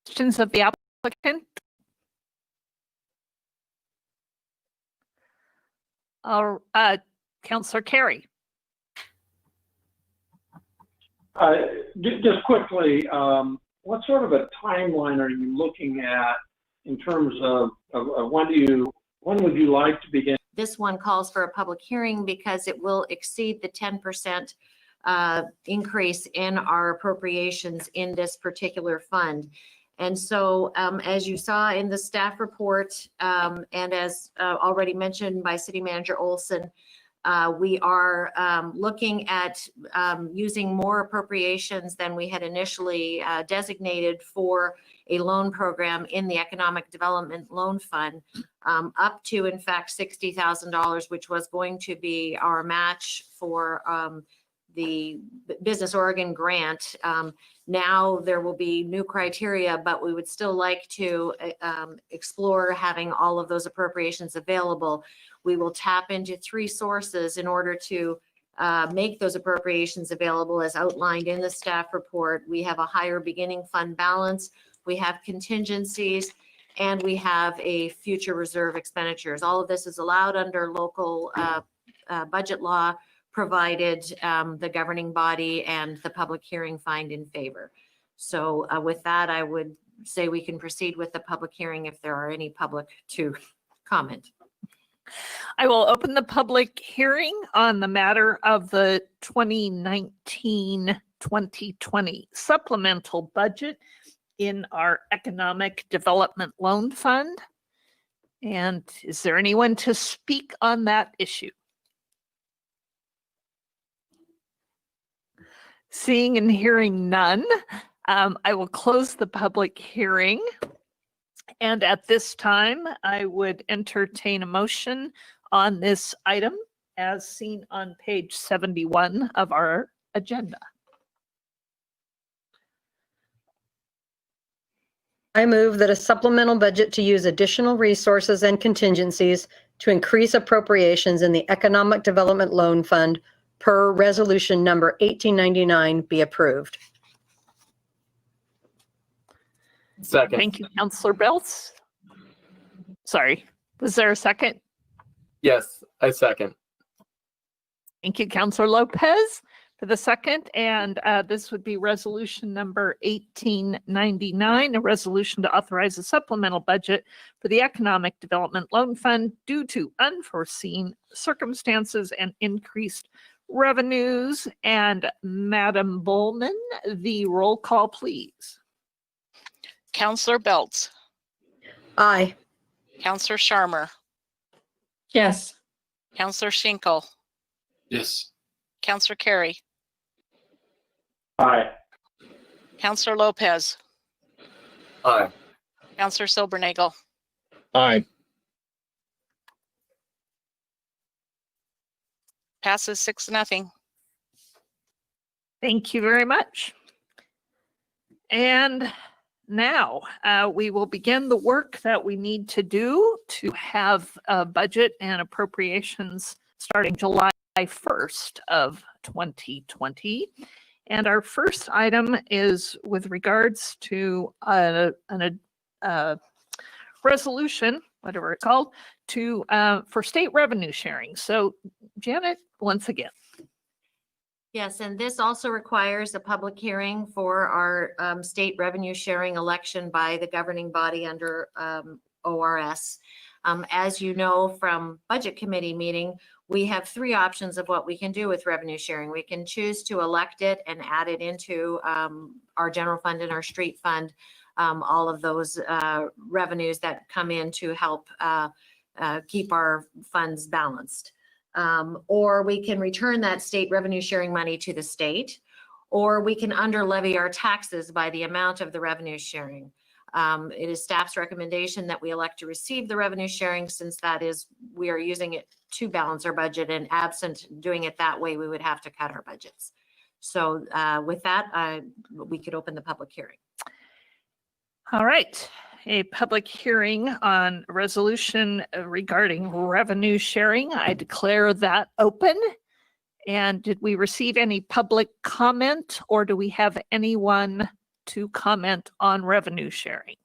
Questions of the applicant? Councillor Carey. Just quickly, what sort of a timeline are you looking at in terms of when would you like to begin? This one calls for a public hearing because it will exceed the 10% increase in our appropriations in this particular fund. And so as you saw in the staff report, and as already mentioned by City Manager Olson, we are looking at using more appropriations than we had initially designated for a loan program in the Economic Development Loan Fund, up to, in fact, $60,000, which was going to be our match for the Business Oregon grant. Now there will be new criteria, but we would still like to explore having all of those appropriations available. We will tap into 3 sources in order to make those appropriations available as outlined in the staff report. We have a higher beginning fund balance, we have contingencies, and we have a future reserve expenditures. All of this is allowed under local budget law, provided the governing body and the public hearing find in favor. So with that, I would say we can proceed with the public hearing if there are any public to comment. I will open the public hearing on the matter of the 2019-2020 supplemental budget in our Economic Development Loan Fund. And is there anyone to speak on that issue? Seeing and hearing none, I will close the public hearing. And at this time, I would entertain a motion on this item as seen on page 71 of our agenda. I move that a supplemental budget to use additional resources and contingencies to increase appropriations in the Economic Development Loan Fund per resolution number 1899 be approved. Second. Thank you, Councillor Belts. Sorry, was there a second? Yes, I second. Thank you, Councillor Lopez, for the second. And this would be resolution number 1899, a resolution to authorize a supplemental budget for the Economic Development Loan Fund due to unforeseen circumstances and increased revenues. And Madam Bowman, the roll call, please. Councillor Belts, Aye. Councillor Sharmer, Yes. Councillor Schinkel, Yes. Councillor Carey, Aye. Councillor Lopez, Aye. Councillor Silbernagel, Aye. passes 6-0. Thank you very much. And now we will begin the work that we need to do to have a budget and appropriations starting July 1st of 2020. And our first item is with regards to a resolution, whatever it's called, to for state revenue sharing. So Janet, once again. Yes, and this also requires a public hearing for our state revenue sharing election by the governing body under ORS. As you know from budget committee meeting, we have 3 options of what we can do with revenue sharing. We can choose to elect it and add it into our general fund and our street fund, all of those revenues that come in to help keep our funds balanced. Or we can return that state revenue sharing money to the state, or we can under levy our taxes by the amount of the revenue sharing. It is staff's recommendation that we elect to receive the revenue sharing, since that is, we are using it to balance our budget, and absent doing it that way, we would have to cut our budgets. So with that, we could open the public hearing. All right. A public hearing on resolution regarding revenue sharing. I declare that open. And did we receive any public comment, or do we have anyone to comment on revenue sharing?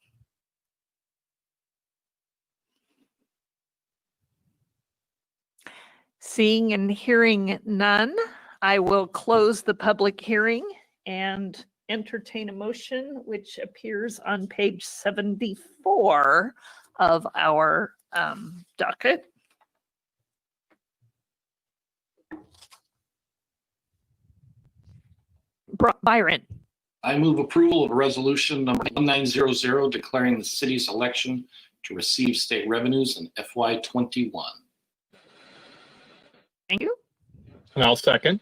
Seeing and hearing none, I will close the public hearing and entertain a motion which appears on page 74 of our docket. Byron. I move approval of resolution number 1900 declaring the city's election to receive state revenues in FY21. Thank you. And I'll second.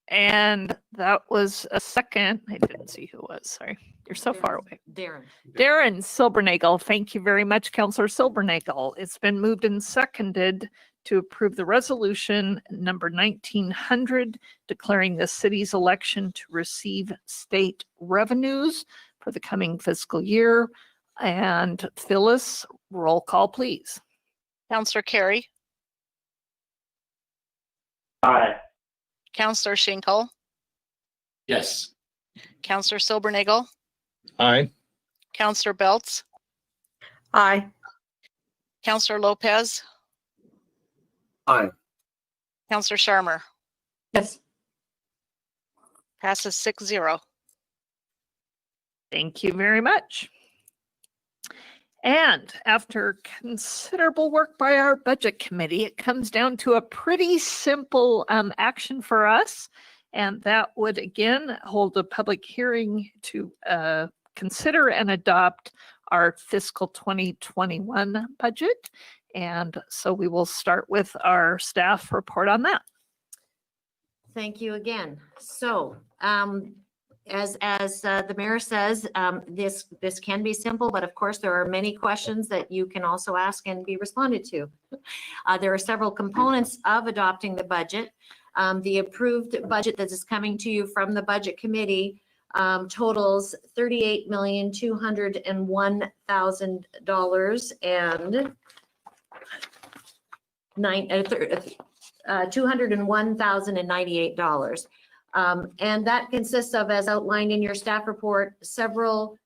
And that was a second. I didn't see who it was. Sorry. You're so far away. Darren. Darren Silbernagel. Thank you very much, Councillor Silbernagel. It's been moved and seconded to approve the resolution number 1900 declaring the city's election to receive state revenues for the coming fiscal year. And Phyllis, roll call, please. Counselor Carey, Aye. Counselor Schinkel, Yes. Counselor Silbernagel, Aye. Counselor Belts, Aye. Counselor Lopez, Aye. Counselor Sharma. Yes. Passes 6-0. Thank you very much. And after considerable work by our budget committee, it comes down to a pretty simple action for us. And that would again hold a public hearing to consider and adopt our fiscal 2021 budget. And so we will start with our staff report on that. Thank you again. So, as the mayor says, this can be simple, but of course there are many questions that you can also ask and be responded to. There are several components of adopting the budget. The approved budget that is coming to you from the budget committee totals $38,201,000 and $201,098. And that consists of, as outlined in your staff report, several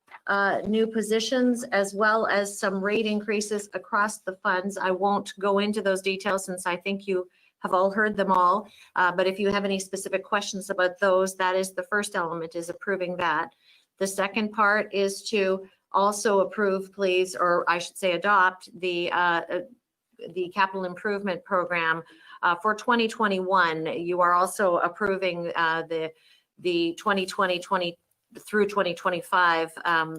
new positions as well as some rate increases across the funds. I won't go into those details since I think you have all heard them all. But if you have any specific questions about those, that is the first element, is approving that. The second part is to also approve, please, or I should say adopt the capital improvement program for 2021. You are also approving the 2020 through 2025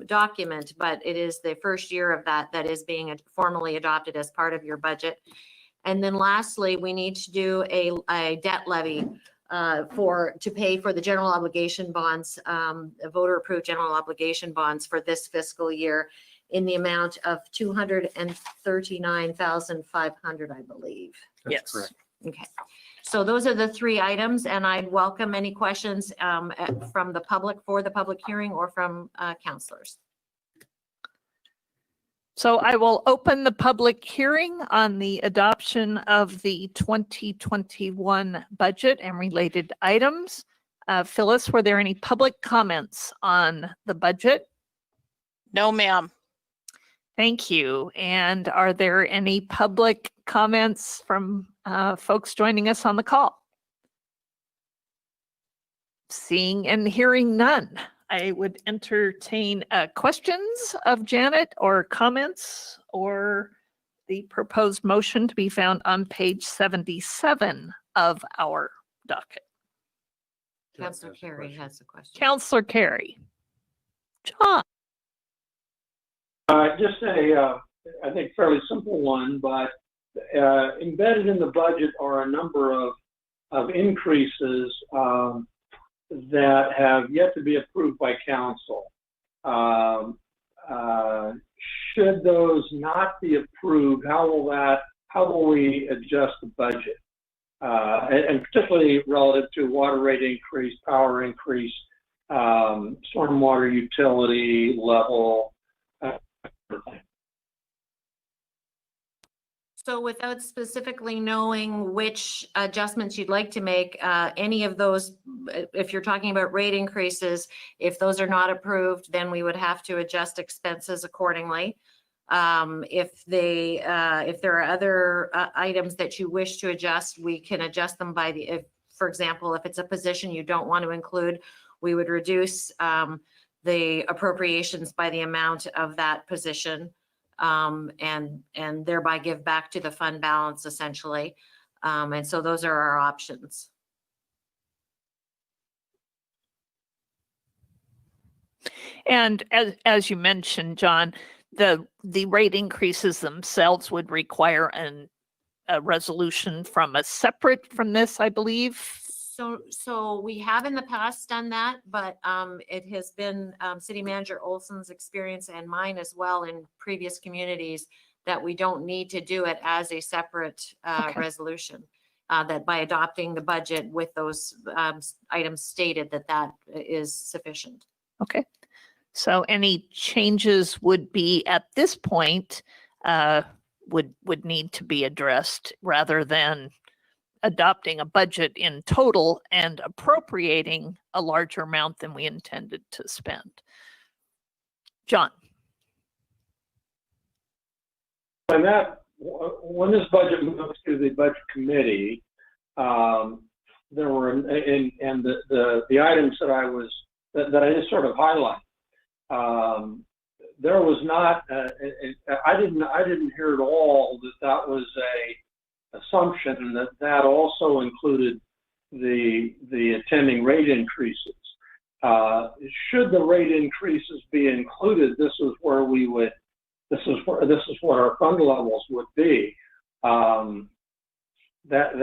document, but it is the first year of that is being formally adopted as part of your budget. And then lastly, we need to do a debt levy to pay for the general obligation bonds, voter approved general obligation bonds for this fiscal year in the amount of $239,500, I believe. Yes. Correct. Okay, so those are the three items, and I'd welcome any questions from the public for the public hearing or from councilors. So I will open the public hearing on the adoption of the 2021 budget and related items. Phyllis, were there any public comments on the budget? No, ma'am. Thank you. And are there any public comments from folks joining us on the call? Seeing and hearing none, I would entertain questions of Janet or comments or the proposed motion to be found on page 77 of our docket. Councilor Carey has a question. Councilor Carey. John. Just I think, fairly simple one, but embedded in the budget are a number of increases that have yet to be approved by council. Should those not be approved, how will we adjust the budget? And particularly relative to water rate increase, power increase, stormwater utility level. So without specifically knowing which adjustments you'd like to make, any of those, if you're talking about rate increases, if those are not approved, then we would have to adjust expenses accordingly. If there are other items that you wish to adjust, we can adjust them by for example, if it's a position you don't want to include, we would reduce the appropriations by the amount of that position. And thereby give back to the fund balance essentially. And so those are our options. And as you mentioned, John, the rate increases themselves would require a resolution from separate from this, I believe. So we have in the past done that, but it has been City Manager Olson's experience and mine as well in previous communities that we don't need to do it as a separate resolution. That by adopting the budget with those items stated that is sufficient. Okay. So any changes would be at this point would need to be addressed rather than adopting a budget in total and appropriating a larger amount than we intended to spend. John. When this budget moved to the budget committee, there were and the items that I just sort of highlighted. There was not. I didn't hear at all that was a assumption that also included the attending rate increases. Should the rate increases be included, this is where we would. This is what our fund levels would be. That's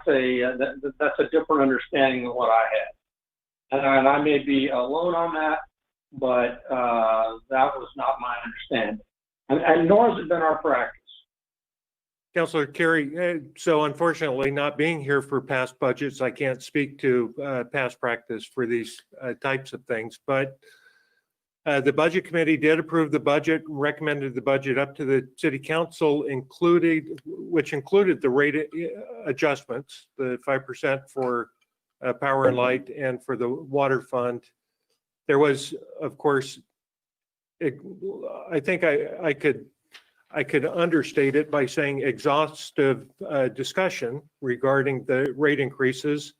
a different understanding than what I had, and I may be alone on that, but that was not my understanding, and nor has it been our practice. Councilor Carey, so unfortunately, not being here for past budgets, I can't speak to past practice for these types of things, but the Budget Committee did approve the budget, recommended the budget up to the City Council, which included the rate adjustments, the 5% for power and light and for the water fund. There was, of course, I think I could understate it by saying exhaustive discussion regarding the rate increases.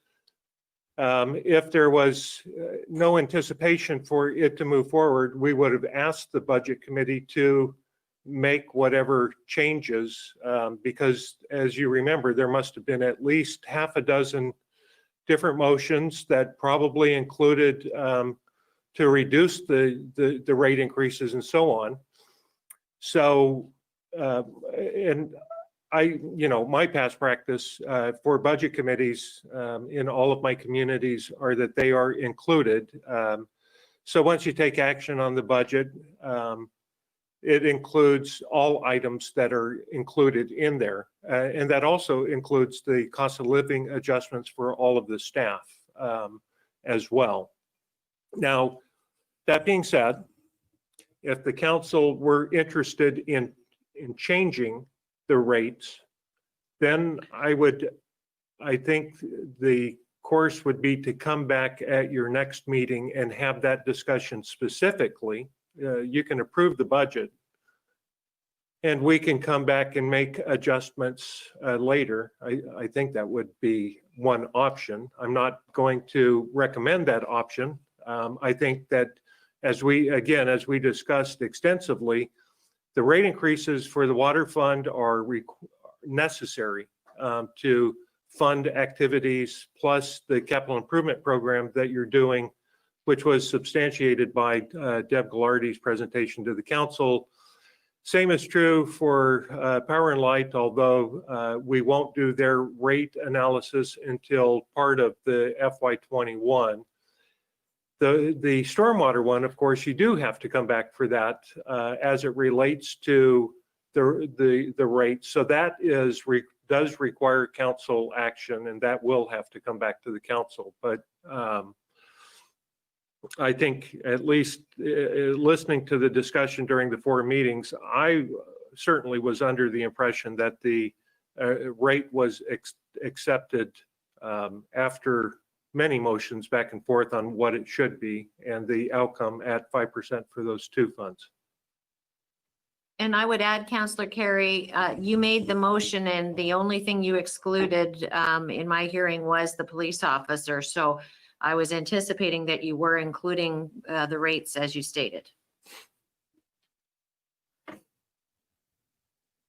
If there was no anticipation for it to move forward, we would have asked the Budget Committee to make whatever changes, because as you remember, there must have been at least half a dozen different motions that probably included to reduce the rate increases and so on. So, and my past practice for budget committees in all of my communities are that they are included. So once you take action on the budget, it includes all items that are included in there. And that also includes the cost of living adjustments for all of the staff as well. Now, that being said, if the council were interested in changing the rates, then I think the course would be to come back at your next meeting and have that discussion specifically. You can approve the budget and we can come back and make adjustments later. I think that would be one option. I'm not going to recommend that option. I think that as we discussed extensively, the rate increases for the water fund are necessary to fund activities, plus the capital improvement program that you're doing, which was substantiated by Deb Ghilardi's presentation to the council. Same is true for Power and Light, although we won't do their rate analysis until part of the FY21. The stormwater one, of course, you do have to come back for that as it relates to the rate. So that does require council action, and that will have to come back to the council. But I think at least listening to the discussion during the 4 meetings, I certainly was under the impression that the rate was accepted after many motions back and forth on what it should be, and the outcome at 5% for those two funds. And I would add, Councillor Carey, you made the motion and the only thing you excluded in my hearing was the police officer. So I was anticipating that you were including the rates as you stated.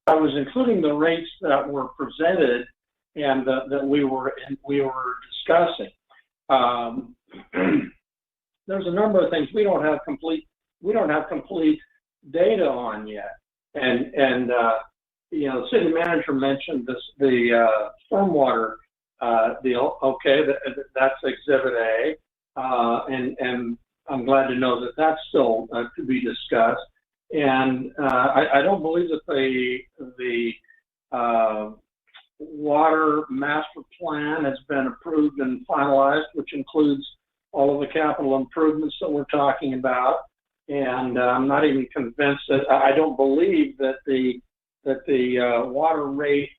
I was including the rates that were presented and that we were discussing. There's a number of things we don't have complete data on yet, and you know, the city manager mentioned the stormwater deal. Okay, that's Exhibit A, and I'm glad to know that that's still to be discussed. And I don't believe that the water master plan has been approved and finalized, which includes all of the capital improvements that we're talking about. And I'm not even convinced that I don't believe that the water rate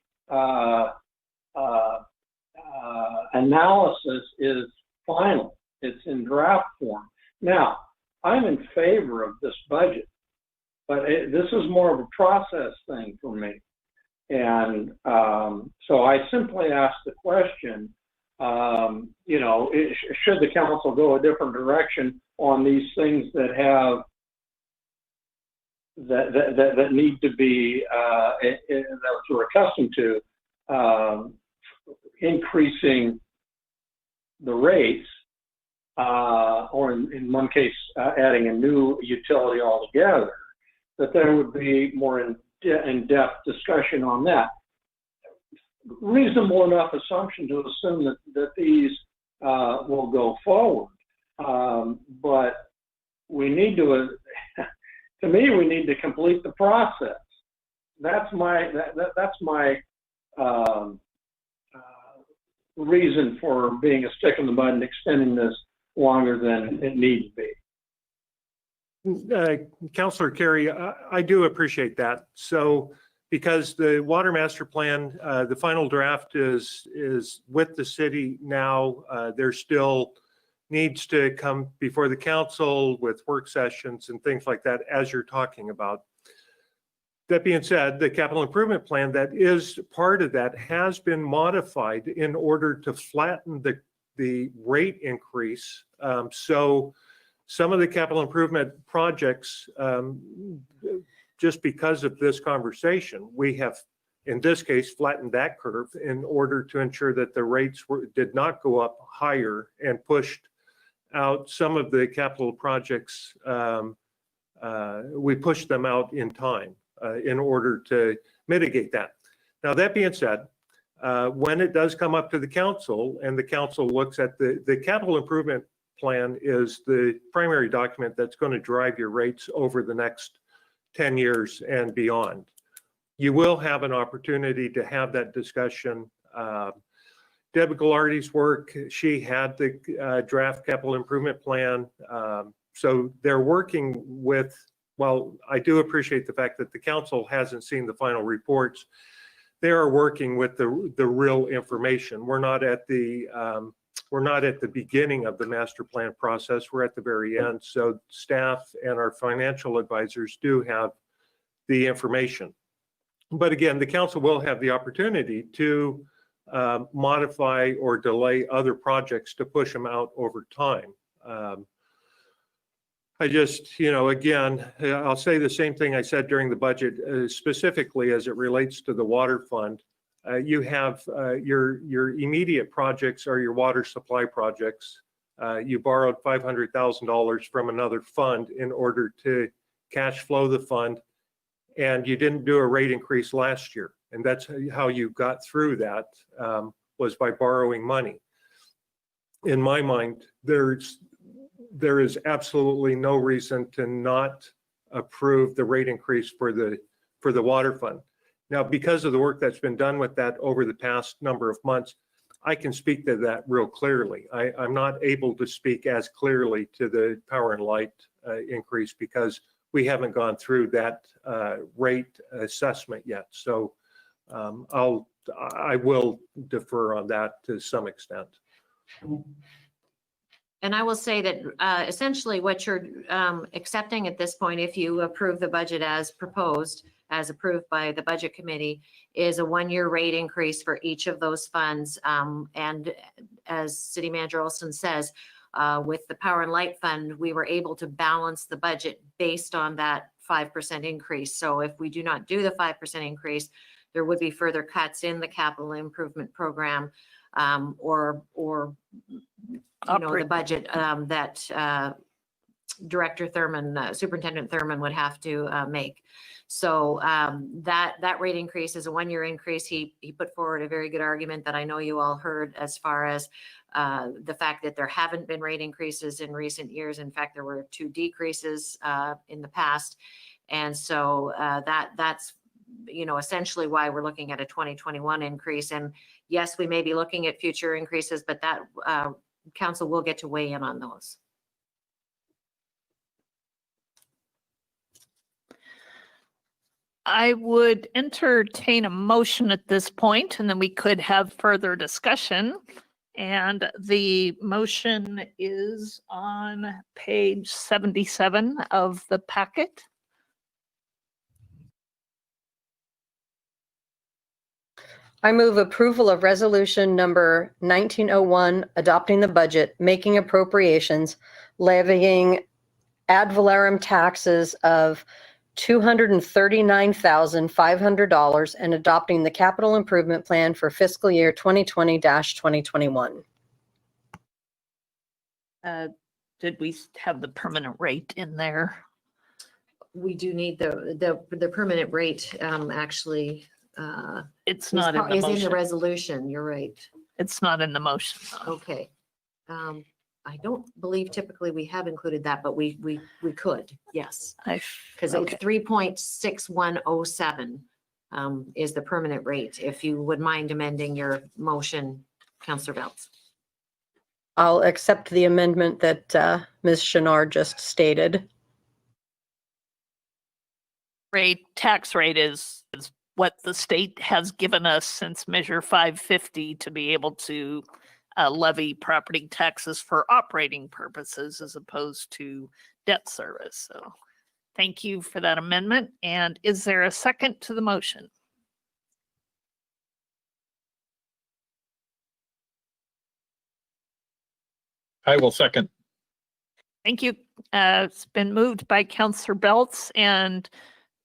analysis is final. It's in draft form. Now, I'm in favor of this budget, but this is more of a process thing for me. And so I simply asked the question, you know, should the council go a different direction on these things that have that need to be that we're accustomed to, increasing the rates, or in one case adding a new utility altogether, that there would be more in-depth discussion on that. Reasonable enough assumption to assume that these will go forward, but we need to. To me, we need to complete the process. That's my reason for being a stick in the mud and extending this longer than it needs to be. Councillor Carey, I do appreciate that. So, because the water master plan, the final draft is with the city now, there still needs to come before the council with work sessions and things like that, as you're talking about. That being said, the capital improvement plan that is part of that has been modified in order to flatten the rate increase. So some of the capital improvement projects, just because of this conversation, we have, in this case, flattened that curve in order to ensure that the rates did not go up higher and pushed out some of the capital projects. We pushed them out in time in order to mitigate that. Now, that being said, when it does come up to the council and the council looks at the capital improvement plan is the primary document that's going to drive your rates over the next 10 years and beyond. You will have an opportunity to have that discussion. Deb Ghilardi's work, she had the draft capital improvement plan. So they're working with, well, I do appreciate the fact that the council hasn't seen the final reports. They are working with the real information. We're not at the beginning of the master plan process. We're at the very end. So staff and our financial advisors do have the information. But again, the council will have the opportunity to modify or delay other projects to push them out over time. I just, you know, again, I'll say the same thing I said during the budget, specifically as it relates to the water fund. You have your immediate projects are your water supply projects. You borrowed $500,000 from another fund in order to cash flow the fund, and you didn't do a rate increase last year. And that's how you got through that, was by borrowing money. In my mind, there is absolutely no reason to not approve the rate increase for the water fund. Now, because of the work that's been done with that over the past number of months, I can speak to that real clearly. I'm not able to speak as clearly to the power and light increase because we haven't gone through that rate assessment yet. So I will defer on that to some extent. And I will say that essentially what you're accepting at this point, if you approve the budget as proposed, as approved by the budget committee, is a one-year rate increase for each of those funds. And as City Manager Olson says, with the Power and Light Fund, we were able to balance the budget based on that 5% increase. So if we do not do the 5% increase, there would be further cuts in the capital improvement program, or the budget that Director Thurman, Superintendent Thurman would have to make. So that rate increase is a one-year increase. He put forward a very good argument that I know you all heard, as far as the fact that there haven't been rate increases in recent years. In fact, there were 2 decreases in the past. And so that's essentially why we're looking at a 2021 increase. And yes, we may be looking at future increases, but that council will get to weigh in on those. I would entertain a motion at this point, and then we could have further discussion. And the motion is on page 77 of the packet. I move approval of resolution number 1901, adopting the budget, making appropriations, levying ad valorem taxes of $239,500, and adopting the capital improvement plan for fiscal year 2020-2021. Did we have the permanent rate in there? We do need the permanent rate, actually. It's not in the is in the motion. resolution. You're right. It's not in the motion, though. Okay. I don't believe typically we have included that, but we could, yes. Because Okay. it's 3.6107 is the permanent rate. If you would mind amending your motion, Councillor Belts. I'll accept the amendment that Ms. Chenard just stated. Tax rate is what the state has given us since Measure 550 to be able to levy property taxes for operating purposes as opposed to debt service. So thank you for that amendment. And is there a second to the motion? I will second. Thank you. It's been moved by Councillor Belts and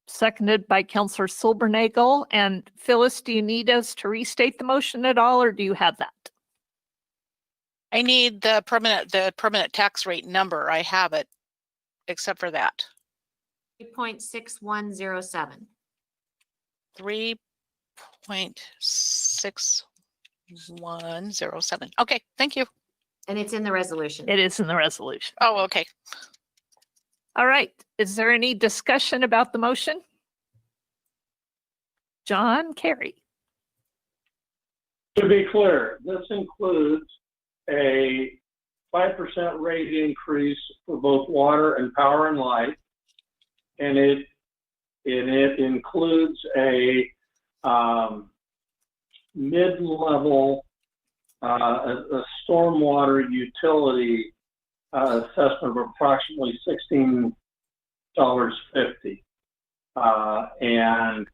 seconded by Councillor Silbernagel. And Phyllis, do you need us to restate the motion at all, or do you have that? I need the permanent tax rate number. I have it, except for that. 3.6107. 3.6107. Okay, thank you. And it's in the resolution. It is in the resolution. Oh, okay. All right. Is there any discussion about the motion? John Kerry. To be clear, this includes a 5% rate increase for both water and power and light, and it includes a mid-level a stormwater utility assessment of approximately $16.50, and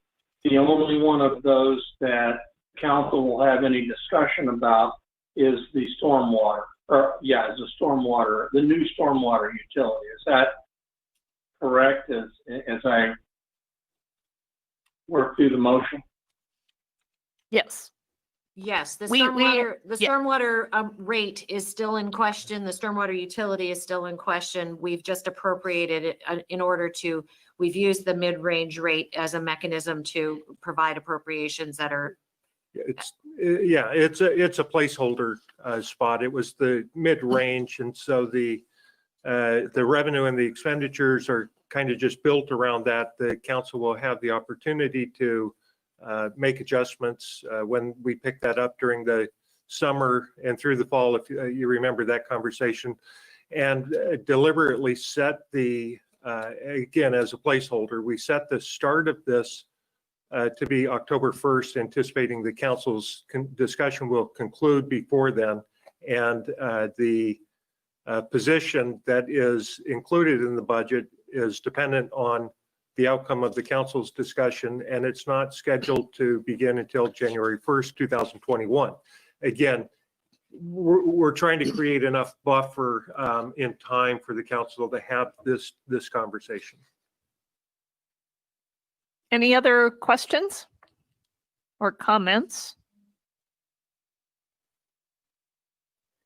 the only one of those that council will have any discussion about is the stormwater, the new stormwater utility. Is that correct as I work through the motion? Yes. Yes, the We- stormwater rate is still in question. The stormwater utility is still in question. We've just appropriated it we've used the mid-range rate as a mechanism to provide appropriations that are. It's a placeholder spot. It was the mid-range, and so the revenue and the expenditures are kind of just built around that. The council will have the opportunity to make adjustments when we pick that up during the summer and through the fall, if you remember that conversation, and deliberately set the again, as a placeholder, we set the start of this to be October 1st, anticipating the council's discussion will conclude before then. And the position that is included in the budget is dependent on the outcome of the council's discussion, and it's not scheduled to begin until January 1st, 2021. Again, we're trying to create enough buffer in time for the council to have this conversation. Any other questions or comments?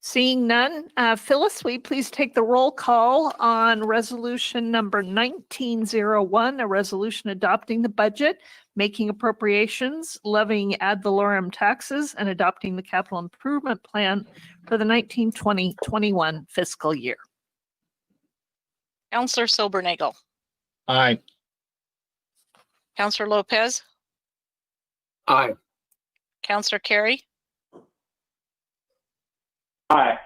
Seeing none, Phyllis, will you please take the roll call on resolution number 1901, a resolution adopting the budget, making appropriations, levying ad valorem taxes, and adopting the capital improvement plan for the 1920-21 fiscal year. Counselor Silbernagel. Aye. Counselor Lopez. Aye. Counselor Carey. Aye.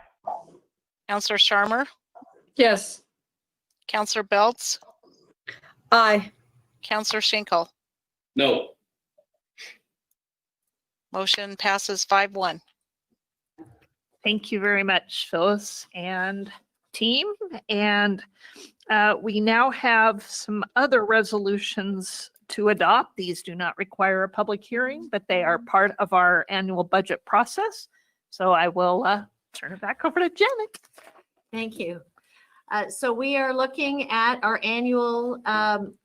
Counselor Sharma. Yes. Counselor Belts. Aye. Counselor Schinkel. No. Motion passes 5-1. Thank you very much, Phyllis and team. And we now have some other resolutions to adopt. These do not require a public hearing, but they are part of our annual budget process. So I will turn it back over to Janet. Thank you. So we are looking at our annual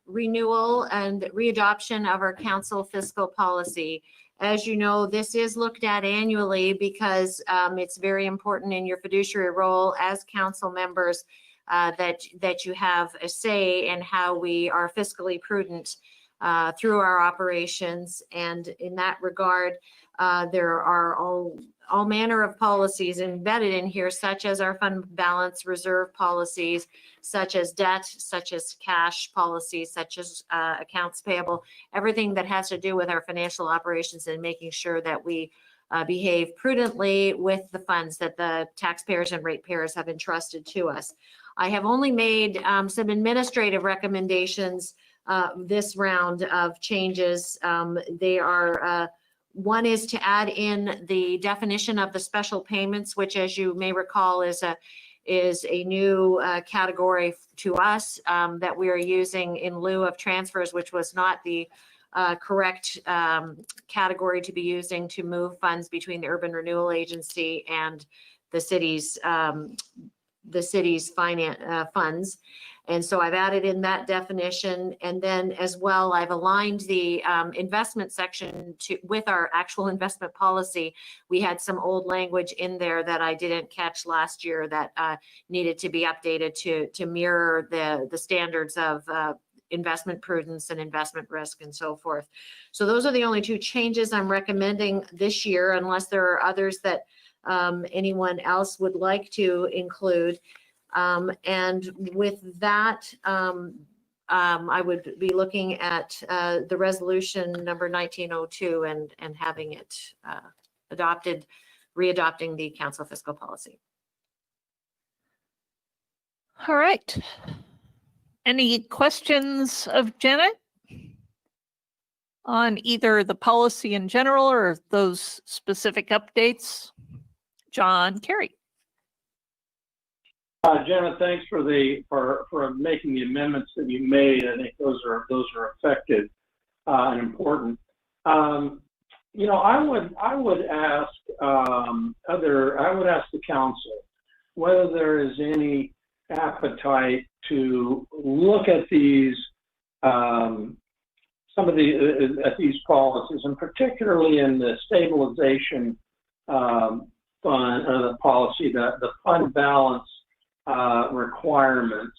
renewal and readoption of our council fiscal policy. As you know, this is looked at annually because it's very important in your fiduciary role as council members that you have a say in how we are fiscally prudent through our operations. And in that regard, there are all manner of policies embedded in here, such as our fund balance reserve policies, such as debt, such as cash policies, such as accounts payable, everything that has to do with our financial operations and making sure that we behave prudently with the funds that the taxpayers and ratepayers have entrusted to us. I have only made some administrative recommendations this round of changes. They are one is to add in the definition of the special payments, which, as you may recall, is a new category to us that we are using in lieu of transfers, which was not the correct category to be using to move funds between the Urban Renewal Agency and the city's finance funds. And so I've added in that definition. And then as well, I've aligned the investment section with our actual investment policy. We had some old language in there that I didn't catch last year that needed to be updated to mirror the standards of investment prudence and investment risk and so forth. So those are the only two changes I'm recommending this year, unless there are others that anyone else would like to include. And with that, I would be looking at the resolution number 1902 and having it adopted, readopting the council fiscal policy. All right. Any questions of Janet on either the policy in general or those specific updates? John Kerry. Janet, thanks for making the amendments that you made. I think those are effective and important. You know, I would ask the council whether there is any appetite to look at these some of these policies, and particularly in the stabilization fund or the policy, the fund balance requirements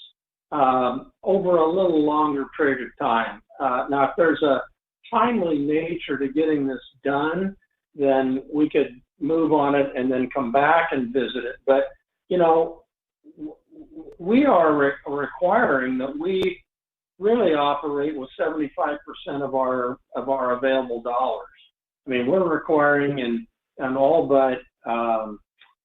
over a little longer period of time. Now, if there's a timely nature to getting this done, then we could move on it and then come back and visit it. But, you know, we are requiring that we really operate with 75% of our available dollars. I mean, we're requiring in all but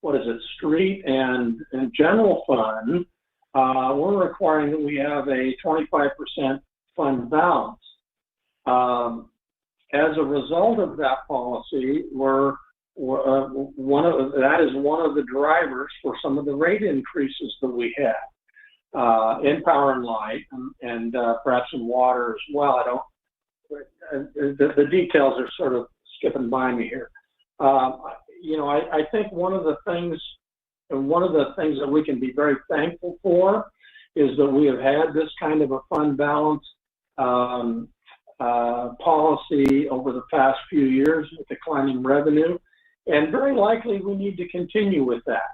what is it, street and general fund, we're requiring that we have a 25% fund balance. As a result of that policy, that is one of the drivers for some of the rate increases that we had in power and light, and perhaps in water as well. The details are sort of skipping by me here. I think one of the things that we can be very thankful for is that we have had this kind of a fund balance policy over the past few years with declining revenue, and very likely we need to continue with that.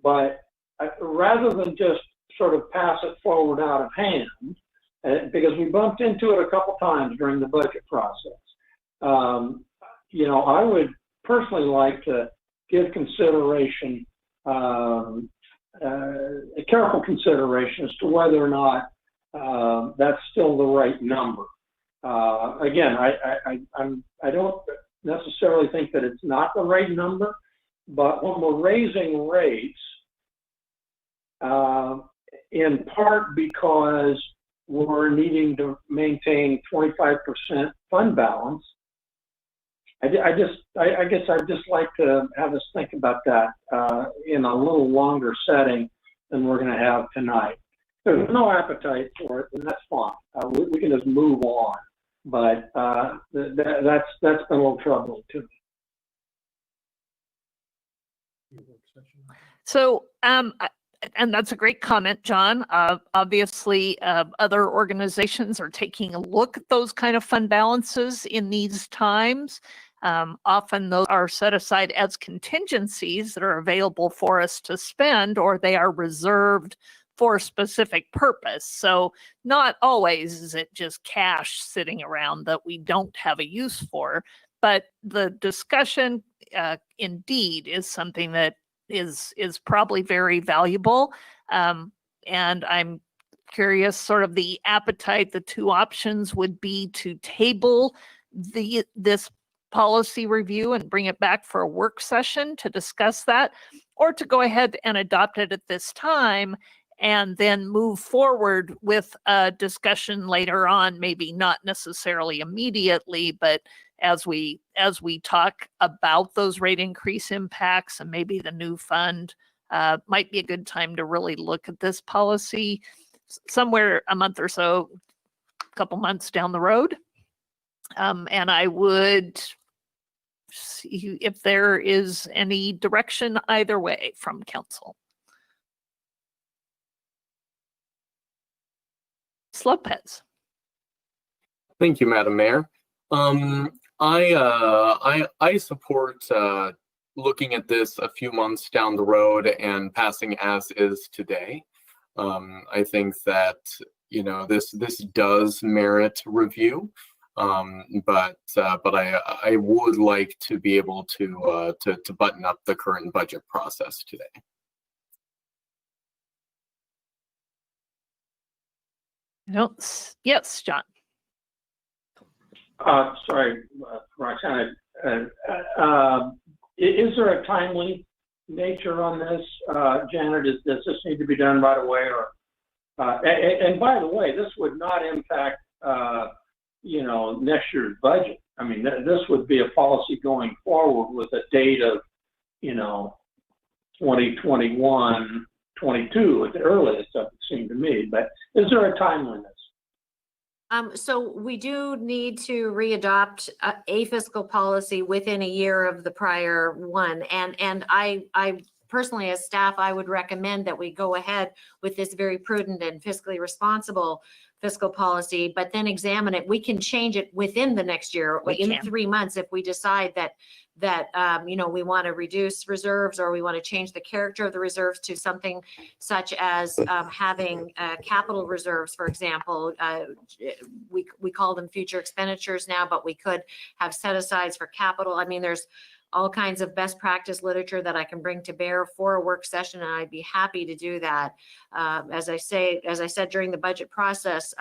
But rather than just sort of pass it forward out of hand, because we bumped into it a couple times during the budget process, I would personally like to give consideration, a careful consideration as to whether or not that's still the right number. Again, I don't necessarily think that it's not the right number, but when we're raising rates, in part because we're needing to maintain 25% fund balance, I guess I'd just like to have us think about that in a little longer setting than we're going to have tonight. There's no appetite for it, and that's fine. We can just move on. But that's been a little troubling too. So, and that's a great comment, John. Obviously, other organizations are taking a look at those kind of fund balances in these times. Often those are set aside as contingencies that are available for us to spend, or they are reserved for a specific purpose. So not always is it just cash sitting around that we don't have a use for, but the discussion indeed is something that is probably very valuable. And I'm curious, sort of the appetite, the two options would be to table this policy review and bring it back for a work session to discuss that, or to go ahead and adopt it at this time and then move forward with a discussion later on, maybe not necessarily immediately, but as we talk about those rate increase impacts and maybe the new fund, might be a good time to really look at this policy somewhere a month or so, a couple months down the road. And I would see if there is any direction either way from council. Lopez. Thank you, Madam Mayor. I support looking at this a few months down the road and passing as is today. I think that this does merit review, but I would like to be able to button up the current budget process today. Yes, John. Sorry, Roxanne. Is there a timely nature on this, Janet? Does this need to be done right away, or? And by the way, this would not impact, next year's budget. I mean, this would be a policy going forward with a date of, 2021. 22 at the earliest, it would seem to me, but is there a timeliness? So we do need to readopt a fiscal policy within a year of the prior one. And I personally, as staff, I would recommend that we go ahead with this very prudent and fiscally responsible fiscal policy, but then examine it. We can change it within the next year, in 3 months, if we decide that we want to reduce reserves, or we want to change the character of the reserves to something such as having capital reserves, for example. We call them future expenditures now, but we could have set asides for capital. I mean, there's all kinds of best practice literature that I can bring to bear for a work session, and I'd be happy to do that. As I said during the budget process,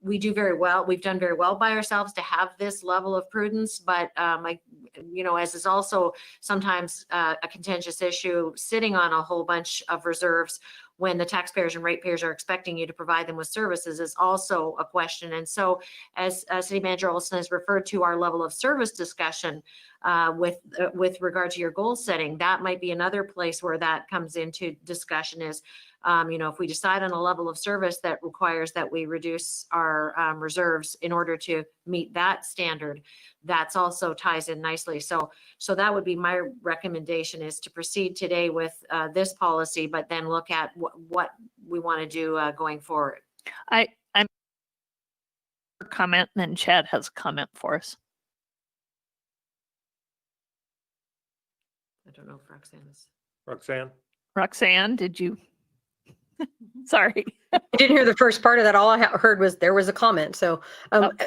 we do very well. We've done very well by ourselves to have this level of prudence, but as is also sometimes a contentious issue, sitting on a whole bunch of reserves when the taxpayers and ratepayers are expecting you to provide them with services is also a question. And so as City Manager Olson has referred to our level of service discussion with regard to your goal setting, that might be another place where that comes into discussion is, if we decide on a level of service that requires that we reduce our reserves in order to meet that standard, that's also ties in nicely. So that would be my recommendation, is to proceed today with this policy, but then look at what we want to do going forward. I'm comment, and then Chad has a comment for us. I don't know if Roxanne is. Roxanne, did you? Sorry. I didn't hear the first part of that. All I heard was there was a comment. So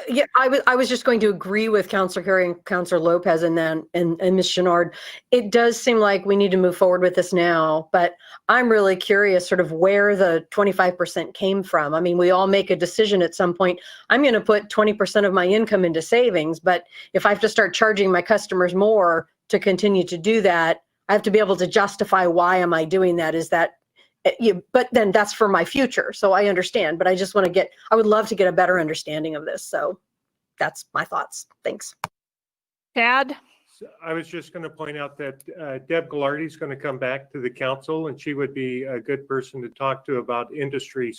yeah, I was just going to agree with Councilor Carey and Councilor Lopez and Ms. Chenard. It does seem like we need to move forward with this now, but I'm really curious sort of where the 25% came from. I mean, we all make a decision at some point. I'm going to put 20% of my income into savings, but if I have to start charging my customers more to continue to do that, I have to be able to justify why am I doing that? Is that but then that's for my future. So I understand, but I just want to I would love to get a better understanding of this. So that's my thoughts. Thanks. Chad? So I was just going to point out that Deb Ghilardi is going to come back to the council, and she would be a good person to talk to about industry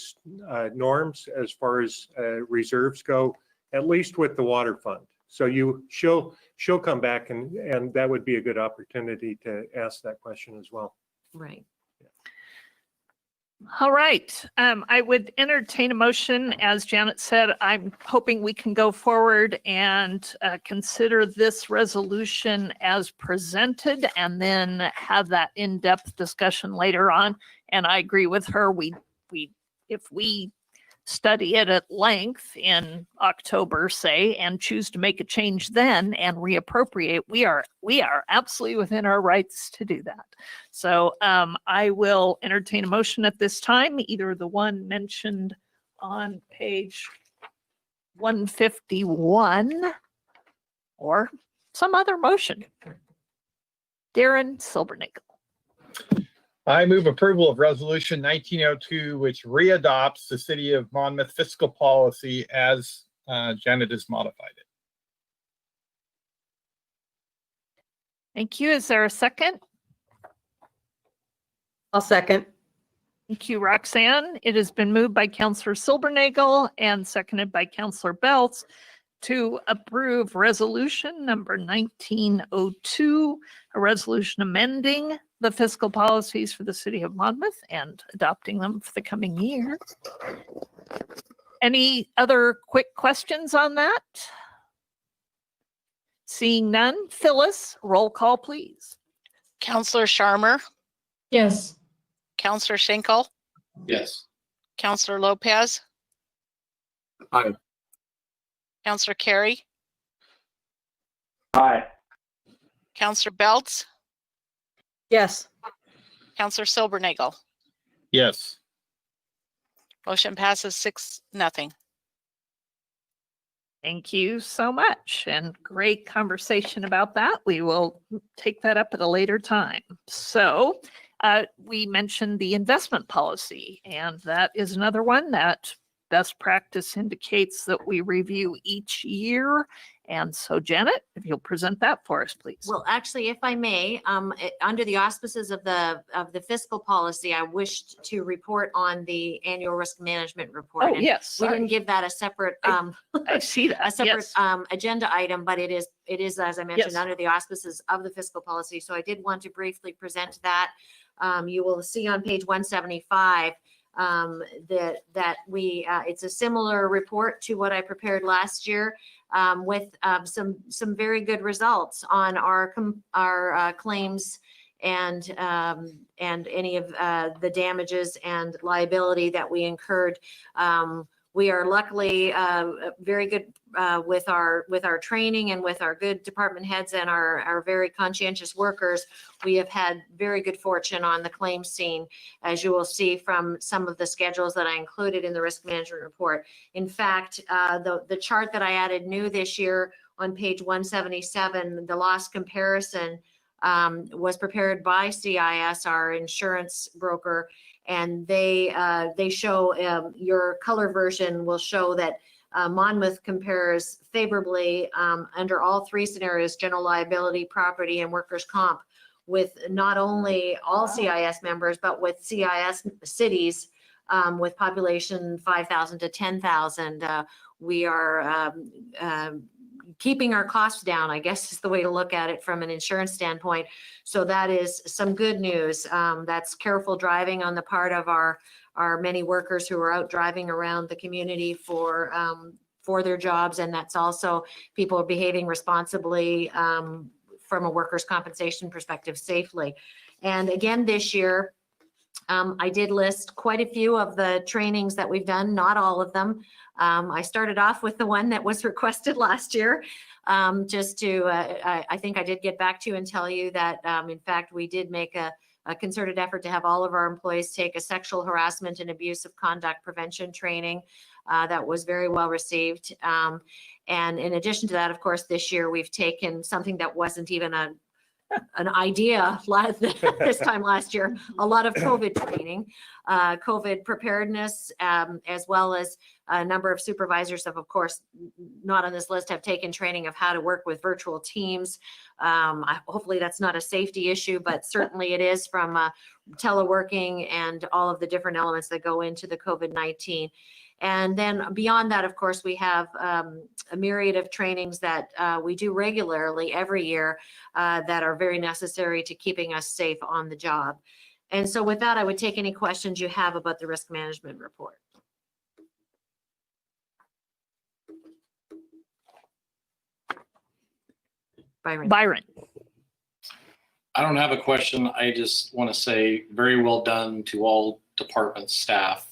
norms as far as reserves go, at least with the water fund. So she'll come back, and that would be a good opportunity to ask that question as well. Right. All right. I would entertain a motion. As Janet said, I'm hoping we can go forward and consider this resolution as presented and then have that in-depth discussion later on. And I agree with her. If we study it at length in October, say, and choose to make a change then and reappropriate, we are absolutely within our rights to do that. So I will entertain a motion at this time, either the one mentioned on page 151 or some other motion. Darren Silbernagle. I move approval of Resolution 1902, which readopts the City of Monmouth fiscal policy as Janet has modified it. Thank you. Is there a second? I'll second. Thank you, Roxanne. It has been moved by Councillor Silbernagle and seconded by Councillor Belts to approve resolution number 1902, a resolution amending the fiscal policies for the City of Monmouth and adopting them for the coming year. Any other quick questions on that? Seeing none, Phyllis, roll call, please. Councillor Sharma, Yes. Councillor Schenkel, Yes. Councillor Lopez, Aye. Councillor Carey, Aye. Councillor Belts, Yes. Councillor Silbernagle. Yes. Motion passes 6-0. Thank you so much, and great conversation about that. We will take that up at a later time. So we mentioned the investment policy, and that is another one that best practice indicates that we review each year. And so Janet, if you'll present that for us, please. Well, actually, if I may, under the auspices of the fiscal policy, I wished to report on the annual risk management report. Oh, And yes. we didn't give that a separate I see that. a separate Yes. agenda item, but it is, as I mentioned, Yes. under the auspices of the fiscal policy. So I did want to briefly present that. You will see on page 175 that we it's a similar report to what I prepared last year, with some very good results on our claims and any of the damages and liability that we incurred. We are luckily very good with our training and with our good department heads and our very conscientious workers. We have had very good fortune on the claims scene, as you will see from some of the schedules that I included in the risk management report. In fact, the chart that I added new this year on page 177, the loss comparison was prepared by CIS, our insurance broker, and they show your color version will show that Monmouth compares favorably under all three scenarios: general liability, property, and workers' comp, with not only all CIS members, but with CIS cities with population 5,000 to 10,000. We are keeping our costs down, I guess is the way to look at it from an insurance standpoint. So that is some good news. That's careful driving on the part of our many workers who are out driving around the community for their jobs. And that's also people behaving responsibly from a workers' compensation perspective safely. And again, this year, I did list quite a few of the trainings that we've done, not all of them. I started off with the one that was requested last year, just to, I think I did get back to you and tell you that, in fact, we did make a concerted effort to have all of our employees take a sexual harassment and abusive conduct prevention training that was very well received. And in addition to that, of course, this year we've taken something that wasn't even an idea this time last year, a lot of COVID training, COVID preparedness, as well as a number of supervisors of course, not on this list, have taken training of how to work with virtual teams. Hopefully that's not a safety issue, but certainly it is from teleworking and all of the different elements that go into the COVID-19. And then beyond that, of course, we have a myriad of trainings that we do regularly every year that are very necessary to keeping us safe on the job. And so with that, I would take any questions you have about the risk management report. Byron. I don't have a question. I just want to say very well done to all department staff.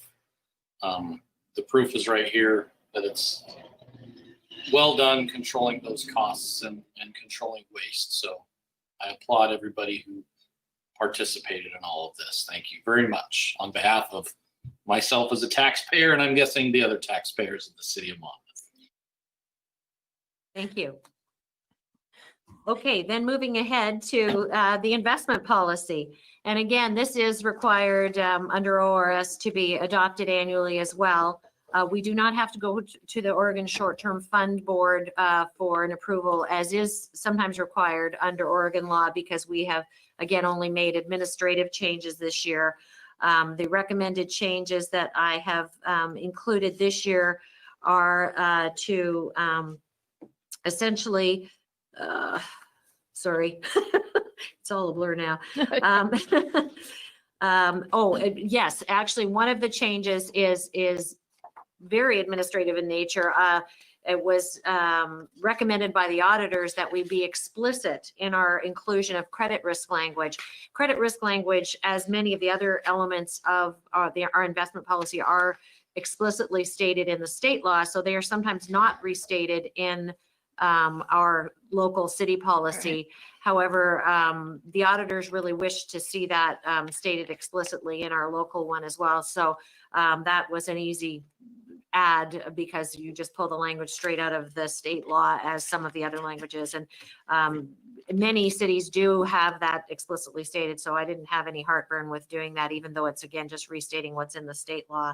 The proof is right here that it's well done controlling those costs and controlling waste. So I applaud everybody who participated in all of this. Thank you very much on behalf of myself as a taxpayer, and I'm guessing the other taxpayers in the city of Monmouth. Thank you. Okay, then moving ahead to the investment policy. And again, this is required under ORS to be adopted annually as well. We do not have to go to the Oregon Short-Term Fund Board for an approval, as is sometimes required under Oregon law, because we have, again, only made administrative changes this year. The recommended changes that I have included this year are to essentially, sorry, it's all a blur now. Yes, actually, one of the changes is very administrative in nature. It was recommended by the auditors that we be explicit in our inclusion of credit risk language. Credit risk language, as many of the other elements of our investment policy, are explicitly stated in the state law, so they are sometimes not restated in our local city policy. However, the auditors really wish to see that stated explicitly in our local one as well. So that was an easy add, because you just pull the language straight out of the state law, as some of the other languages. And many cities do have that explicitly stated, so I didn't have any heartburn with doing that, even though it's, again, just restating what's in the state law.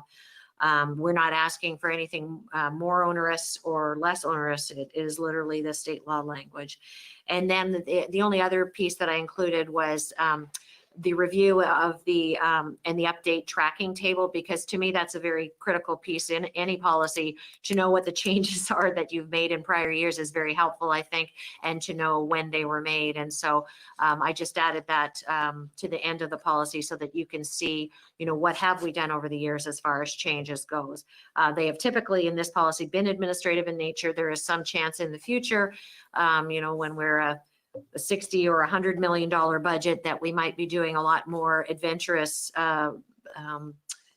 We're not asking for anything more onerous or less onerous. It is literally the state law language. And then the only other piece that I included was the review of the and the update tracking table, because to me that's a very critical piece in any policy. To know what the changes are that you've made in prior years is very helpful, I think, and to know when they were made. And so I just added that to the end of the policy, so that you can see, what have we done over the years as far as changes goes. They have typically in this policy been administrative in nature. There is some chance in the future, when we're a $60 or $100 million budget, that we might be doing a lot more adventurous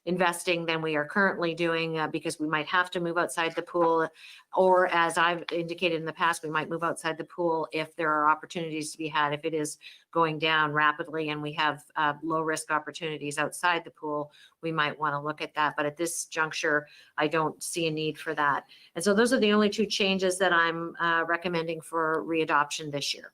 investing than we are currently doing, because we might have to move outside the pool, or as I've indicated in the past, we might move outside the pool if there are opportunities to be had. If it is going down rapidly and we have low risk opportunities outside the pool, we might want to look at that. But at this juncture, I don't see a need for that. And so those are the only two changes that I'm recommending for readoption this year.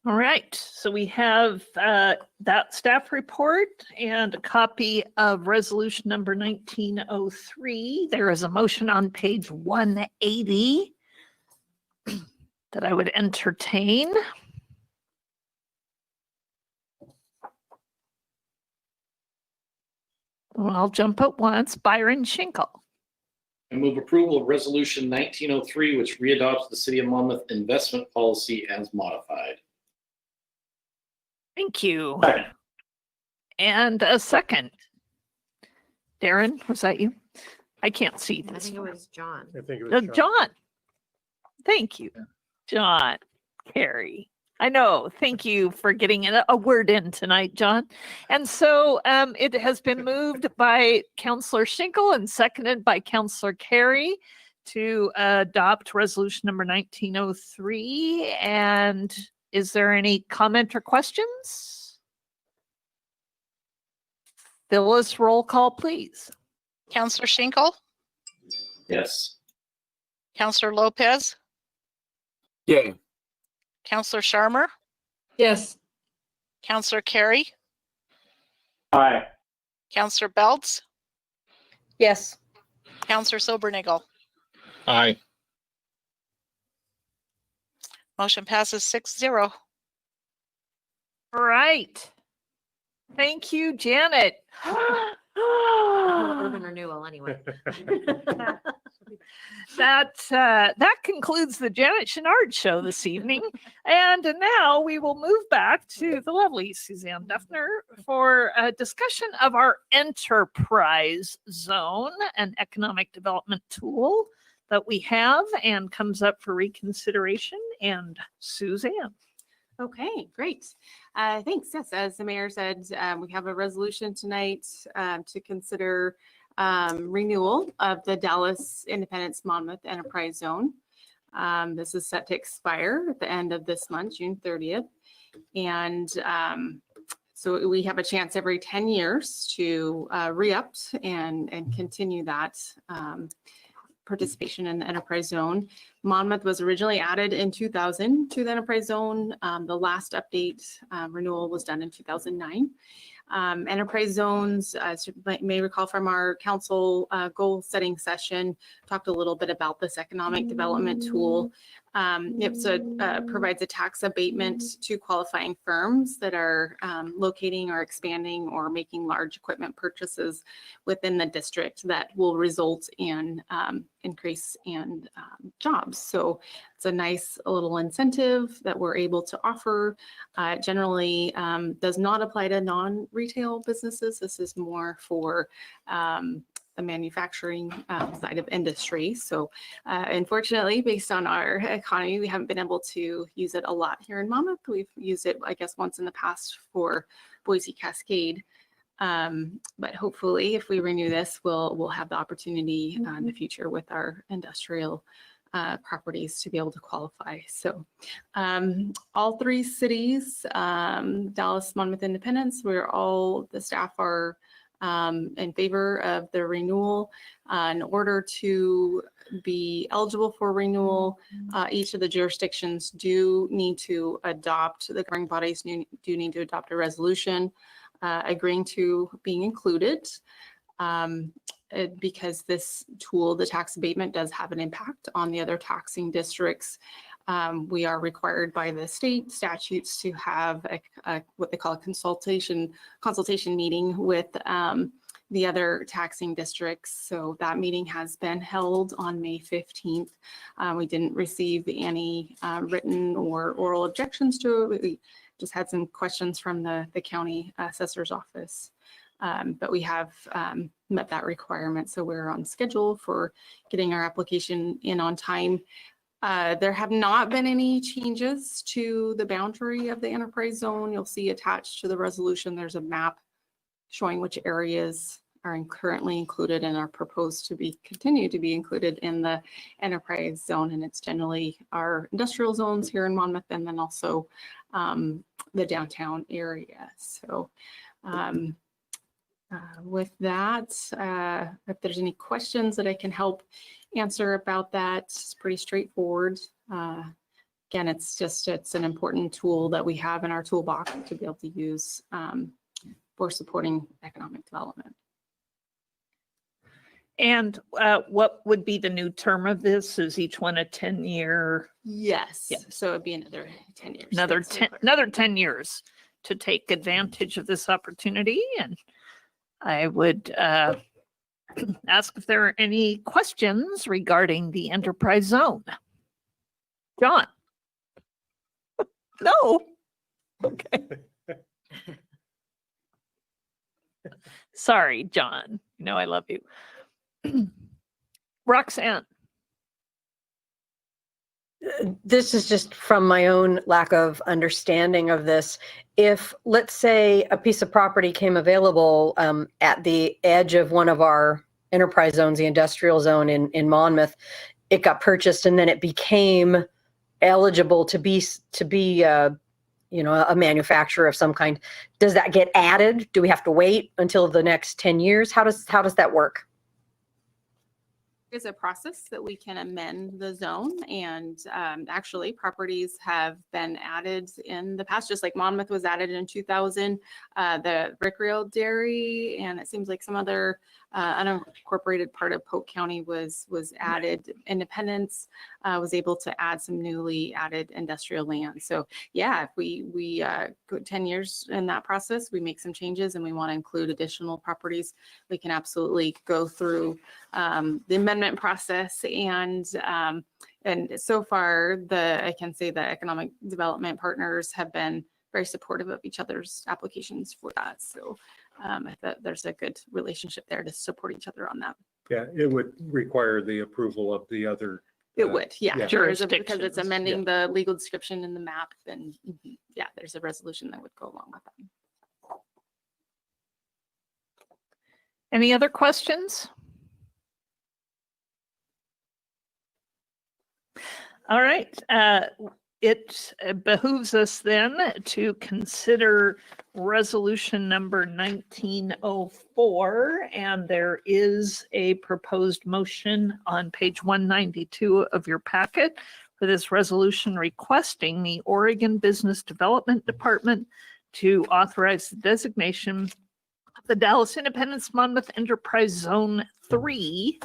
All right, so we have that staff report and a copy of resolution number 1903. There is a motion on page 180 that I would entertain. Well, I'll jump at once. Byron Schinkel. I move approval of resolution 1903, which readopts the City of Monmouth investment policy as modified. Thank you. Second. And a second. Darren, was that you? I can't see I this. think it was John. I think it was John. Thank you, John. Carrie. I know. Thank you for getting a word in tonight, John. And so it has been moved by Councillor Schinkel and seconded by Councillor Carey to adopt resolution number 1903. And is there any comment or questions? Phyllis, roll call, please. Counselor Schinkel, Yes. Counselor Lopez, Yay. Counselor Sharmer, Yes. Counselor Carey, Aye. Counselor Belts, Yes. Counselor Sobernagel. Aye. Motion passes 6-0. All right. Thank you, Janet. Urban renewal anyway. That concludes the Janet Chenard show this evening. And now we will move back to the lovely Suzanne Duffner for a discussion of our enterprise zone, an economic development tool that we have and comes up for reconsideration. And Suzanne. Okay, great. Thanks. Yes, as the mayor said, we have a resolution tonight to consider renewal of the Dallas Independence Monmouth Enterprise Zone. This is set to expire at the end of this month, June 30th. And so we have a chance every 10 years to re-up and continue that participation in the enterprise zone. Monmouth was originally added in 2000 to the enterprise zone. The last update renewal was done in 2009. Enterprise zones, as you may recall from our council goal setting session, talked a little bit about this economic development tool. It provides a tax abatement to qualifying firms that are locating or expanding or making large equipment purchases within the district that will result in increase in jobs. So it's a nice little incentive that we're able to offer. Generally does not apply to non-retail businesses. This is more for the manufacturing side of industry. So unfortunately, based on our economy, we haven't been able to use it a lot here in Monmouth. We've used it, I guess, once in the past for Boise Cascade. But hopefully, if we renew this, we'll have the opportunity in the future with our industrial properties to be able to qualify. So all three cities, Dallas, Monmouth, Independence, the staff are in favor of the renewal. In order to be eligible for renewal, each of the jurisdictions do need to adopt, the governing bodies do need to adopt a resolution agreeing to being included. Because this tool, the tax abatement, does have an impact on the other taxing districts. We are required by the state statutes to have what they call a consultation meeting with the other taxing districts. So that meeting has been held on May 15th. We didn't receive any written or oral objections to it. We just had some questions from the county assessor's office. But we have met that requirement. So we're on schedule for getting our application in on time. There have not been any changes to the boundary of the enterprise zone. You'll see attached to the resolution, there's a map showing which areas are currently included and are proposed to continue to be included in the enterprise zone. And it's generally our industrial zones here in Monmouth and then also the downtown area. So with that, if there's any questions that I can help answer about that, it's pretty straightforward. again, it's an important tool that we have in our toolbox to be able to use for supporting economic development. And what would be the new term of this? Is each one a 10-year? Yes. Yeah. So it'd be another 10 years. Another 10 years to take advantage of this opportunity. And I would ask if there are any questions regarding the enterprise zone. John? No. Okay. Sorry, John. You know I love you. Roxanne? This is just from my own lack of understanding of this. If, let's say, a piece of property came available at the edge of one of our enterprise zones, the industrial zone in Monmouth, it got purchased and then it became eligible to be a manufacturer of some kind. Does that get added? Do we have to wait until the next 10 years? How does that work? There's a process that we can amend the zone, and actually properties have been added in the past, just like Monmouth was added in 2000, the Rickreal Dairy, and it seems like some other unincorporated part of Polk County was added. Independence was able to add some newly added industrial land. So yeah, if we go 10 years in that process, we make some changes and we want to include additional properties, we can absolutely go through the amendment process. And so far, I can say the economic development partners have been very supportive of each other's applications for that. So I thought there's a good relationship there to support each other on that. Yeah, it would require the approval of the other. It would, yeah. yeah. Because it's Jurisdictions, amending the legal description in the map, and yeah, there's a resolution that would go along with that. Any other questions? All right. It behooves us then to consider resolution number 1904, and there is a proposed motion on page 192 of your packet for this resolution requesting the Oregon Business Development Department to authorize the designation of the Dallas Independence Monmouth Enterprise Zone 3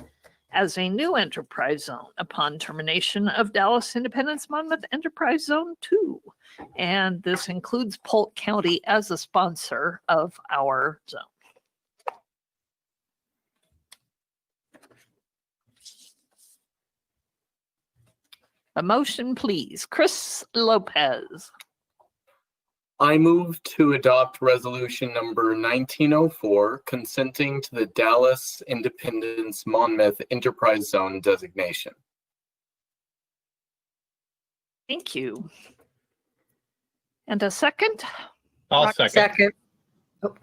as a new enterprise zone upon termination of Dallas Independence Monmouth Enterprise Zone 2. And this includes Polk County as a sponsor of our zone. A motion, please. Chris Lopez. I move to adopt resolution number 1904, consenting to the Dallas Independence Monmouth Enterprise Zone designation. Thank you. And a second? I'll second. Oh,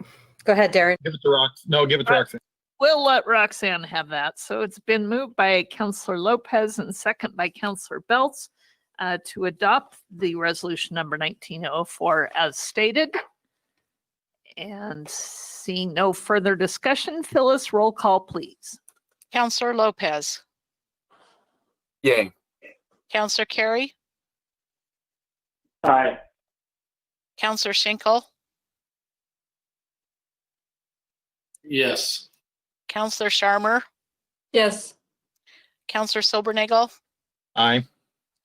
go ahead, Darren. Give it to Rox. No, give it to Roxanne. We'll let Roxanne have that. So it's been moved by Councillor Lopez and second by Councillor Belts to adopt the resolution number 1904 as stated. And seeing no further discussion, Phyllis, roll call, please. Councillor Lopez, Yay. Councillor Carey, Aye. Councillor Schinkel, Yes. Councillor Sharmer, Yes. Councillor Silbernagel, Aye.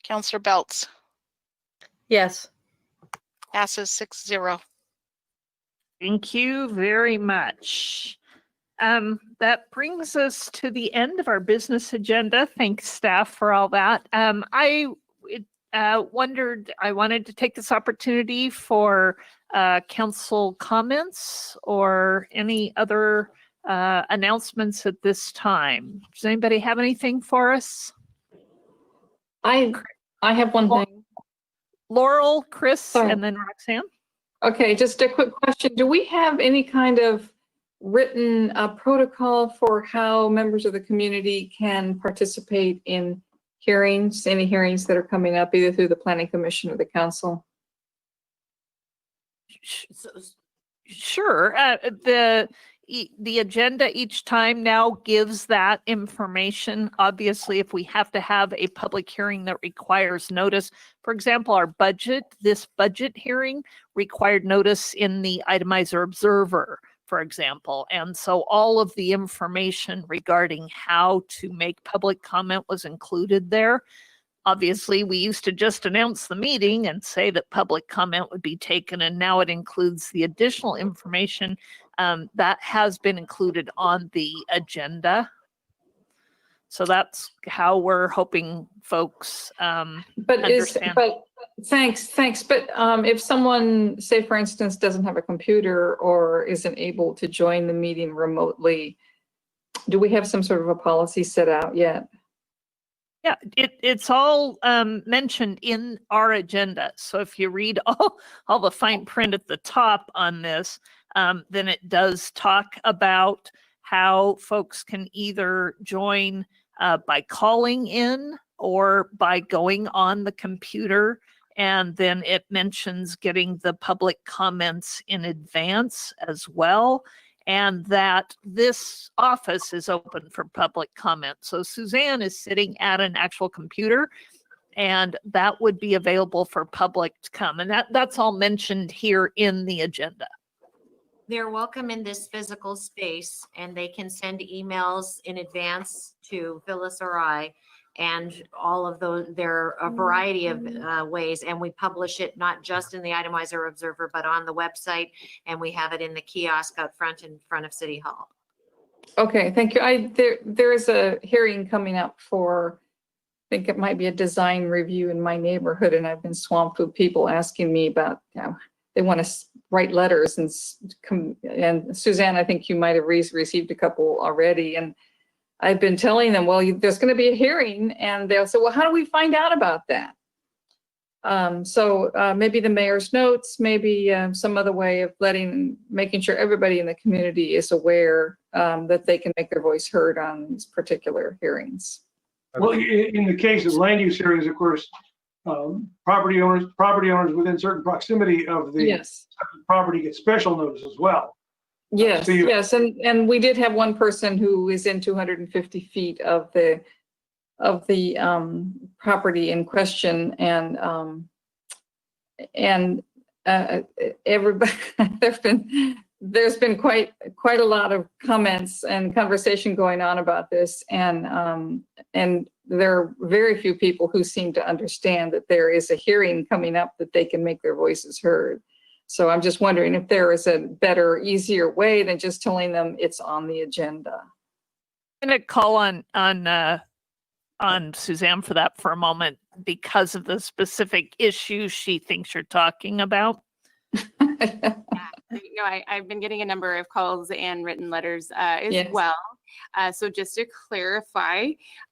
Councillor Belts. Yes. Passes 6-0. Thank you very much. That brings us to the end of our business agenda. Thanks, staff, for all that. I wanted to take this opportunity for council comments or any other announcements at this time. Does anybody have anything for us? I have one thing. Laurel, Chris, Sorry. and then Roxanne. Okay, just a quick question. Do we have any kind of written protocol for how members of the community can participate in hearings, any hearings that are coming up either through the Planning Commission or the council? Sure. the agenda each time now gives that information. Obviously, if we have to have a public hearing that requires notice, for example, our budget, this budget hearing required notice in the Itemizer Observer, for example. And so all of the information regarding how to make public comment was included there. Obviously, we used to just announce the meeting and say that public comment would be taken, and now it includes the additional information that has been included on the agenda. So that's how we're hoping folks understand. But thanks. But if someone, say for instance, doesn't have a computer or isn't able to join the meeting remotely, do we have some sort of a policy set out yet? Yeah, it's all mentioned in our agenda. So if you read all the fine print at the top on this, then it does talk about how folks can either join by calling in or by going on the computer. And then it mentions getting the public comments in advance as well. And that this office is open for public comment. So Suzanne is sitting at an actual computer, and that would be available for public to come. And that's all mentioned here in the agenda. They're welcome in this physical space, and they can send emails in advance to Phyllis or I, and all of those. There are a variety of ways, and we publish it not just in the Itemizer Observer, but on the website, and we have it in the kiosk out front in front of City Hall. Okay, thank you. There is a hearing coming up for, I think it might be a design review in my neighborhood, and I've been swamped with people asking me about, they want to write letters and Suzanne, I think you might have received a couple already, and I've been telling them, well, there's going to be a hearing, and they'll say, well, how do we find out about that? So maybe the mayor's notes, maybe some other way of making sure everybody in the community is aware that they can make their voice heard on these particular hearings. Well, in the case of land use hearings, of course, property owners within certain proximity of the property get special notice as well. Yes, yes, and we did have one person who is in 250 feet of the property in question, and everybody there's been quite a lot of comments and conversation going on about this, and there are very few people who seem to understand that there is a hearing coming up that they can make their voices heard. So I'm just wondering if there is a better, easier way than just telling them it's on the agenda. I'm going to call on Suzanne for that for a moment because of the specific issues she thinks you're talking about. No, I've been getting a number of calls and written letters as well. So just to clarify,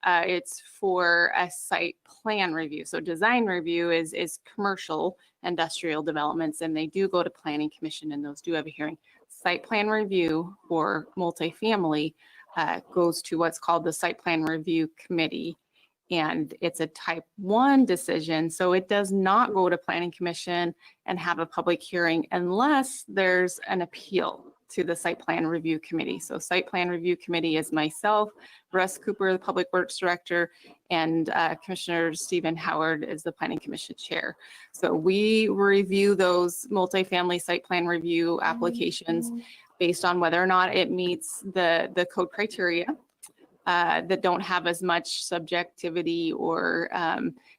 it's for a site plan review. So design review is commercial industrial developments, and they do go to planning commission, and those do have a hearing. Site plan review for multifamily goes to what's called the site plan review committee. And it's a type 1 decision. So it does not go to planning commission and have a public hearing unless there's an appeal to the site plan review committee. So site plan review committee is myself, Russ Cooper, the public works director, and Commissioner Stephen Howard is the planning commission chair. So we review those multifamily site plan review applications based on whether or not it meets the code criteria. That don't have as much subjectivity or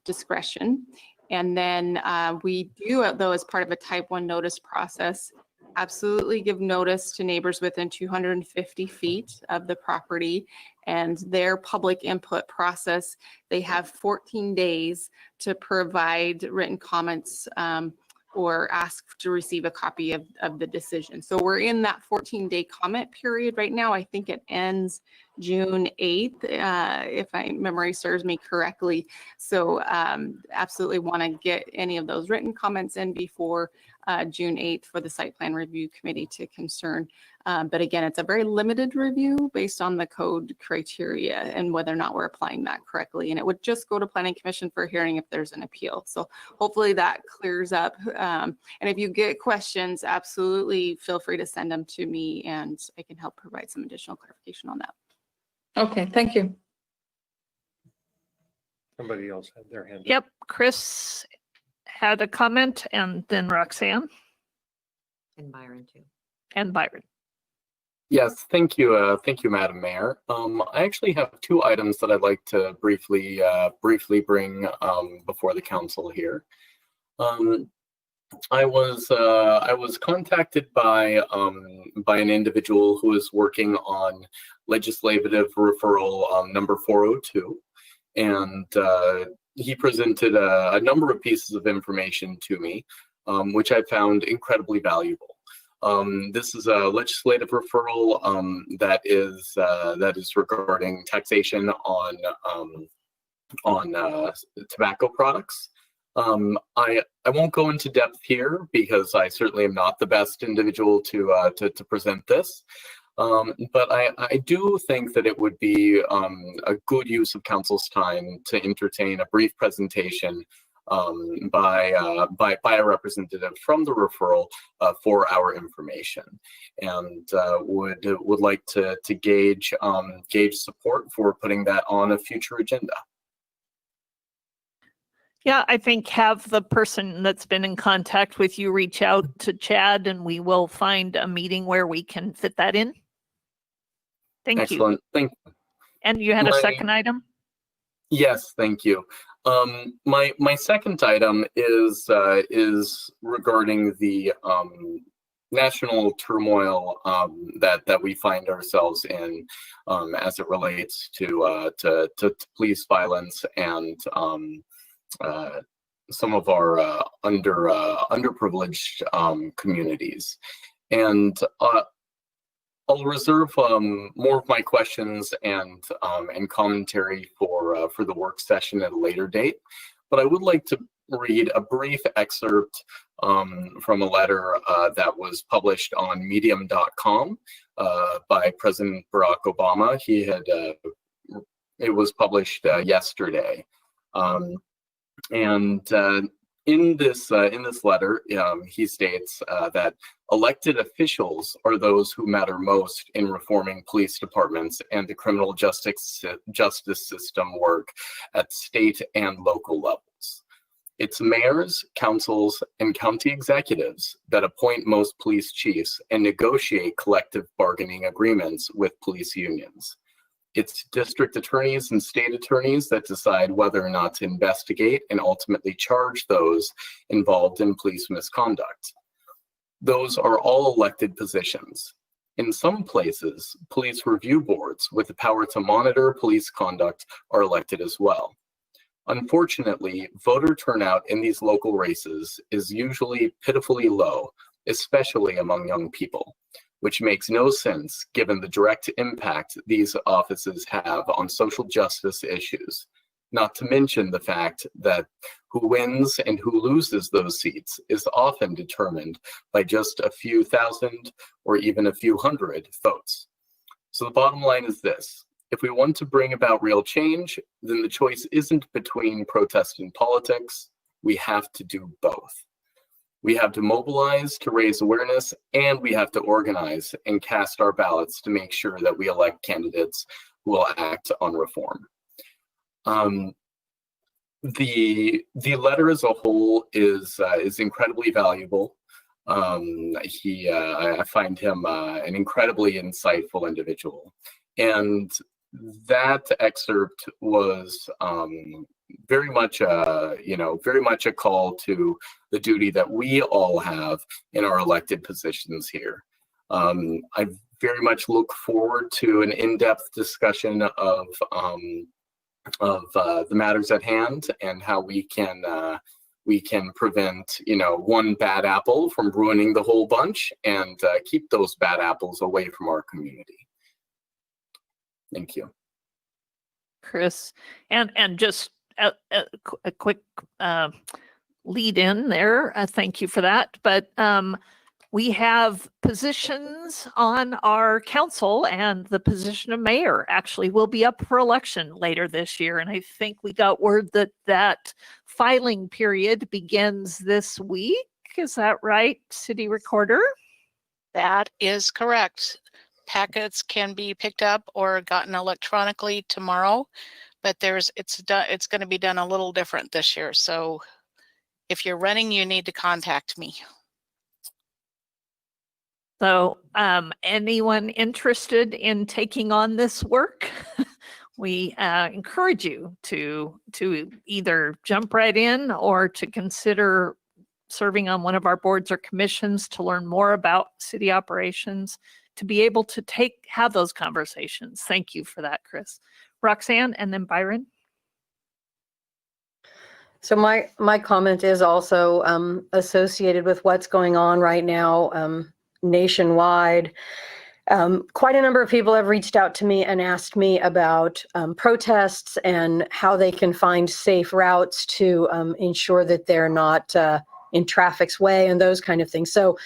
discretion. And then we do, though, as part of a type 1 notice process, absolutely give notice to neighbors within 250 feet of the property and their public input process. They have 14 days to provide written comments or ask to receive a copy of the decision. So we're in that 14-day comment period right now. I think it ends June 8th, if my memory serves me correctly. So absolutely want to get any of those written comments in before June 8th for the site plan review committee to concern. But again, it's a very limited review based on the code criteria and whether or not we're applying that correctly. And it would just go to planning commission for hearing if there's an appeal. So hopefully that clears up. And if you get questions, absolutely feel free to send them to me and I can help provide some additional clarification on that. Okay, thank you. Somebody else had their hand up. Yep, Chris had a comment, and then Roxanne And Byron too. and Byron. Yes, thank you, Madam Mayor. I actually have two items that I'd like to briefly bring before the council here. I was contacted by an individual who is working on legislative referral number 402, and he presented a number of pieces of information to me, which I found incredibly valuable. This is a legislative referral that is regarding taxation on tobacco products. I won't go into depth here because I certainly am not the best individual to present this. But I do think that it would be a good use of council's time to entertain a brief presentation by a representative from the referral for our information, and would like to gauge support for putting that on a future agenda. Yeah, I think have the person that's been in contact with you reach out to Chad, and we will find a meeting where we can fit that in. Thank Excellent. you. Thank you. And you had a second item? Yes, thank you. My second item is regarding the national turmoil that we find ourselves in as it relates to police violence and some of our underprivileged communities. And I'll reserve more of my questions and commentary for the work session at a later date. But I would like to read a brief excerpt from a letter that was published on medium.com by President Barack Obama. It was published yesterday. In this letter, he states that elected officials are those who matter most in reforming police departments and the criminal justice system work at state and local levels. It's mayors, councils, and county executives that appoint most police chiefs and negotiate collective bargaining agreements with police unions. It's district attorneys and state attorneys that decide whether or not to investigate and ultimately charge those involved in police misconduct. Those are all elected positions. In some places, police review boards with the power to monitor police conduct are elected as well. Unfortunately, voter turnout in these local races is usually pitifully low, especially among young people, which makes no sense given the direct impact these offices have on social justice issues, not to mention the fact that who wins and who loses those seats is often determined by just a few thousand or even a few hundred votes. So the bottom line is this: if we want to bring about real change, then the choice isn't between protest and politics. We have to do both. We have to mobilize to raise awareness, and we have to organize and cast our ballots to make sure that we elect candidates who will act on reform. The letter as a whole is incredibly valuable. I find him an incredibly insightful individual, and that excerpt was very much a call to the duty that we all have in our elected positions here. I very much look forward to an in-depth discussion of the matters at hand and how we can prevent one bad apple from ruining the whole bunch and keep those bad apples away from our community. Thank you. Chris. And just a quick lead in there. Thank you for that. But we have positions on our council, and the position of mayor actually will be up for election later this year. And I think we got word that that filing period begins this week. Is that right, City Recorder? That is correct. Packets can be picked up or gotten electronically tomorrow, but it's going to be done a little different this year. So if you're running, you need to contact me. So anyone interested in taking on this work, we encourage you to either jump right in or to consider serving on one of our boards or commissions to learn more about city operations, to be able to have those conversations. Thank you for that, Chris. Roxanne, and then Byron. So my comment is also associated with what's going on right now nationwide. Quite a number of people have reached out to me and asked me about protests and how they can find safe routes to ensure that they're not in traffic's way and those kind of things. So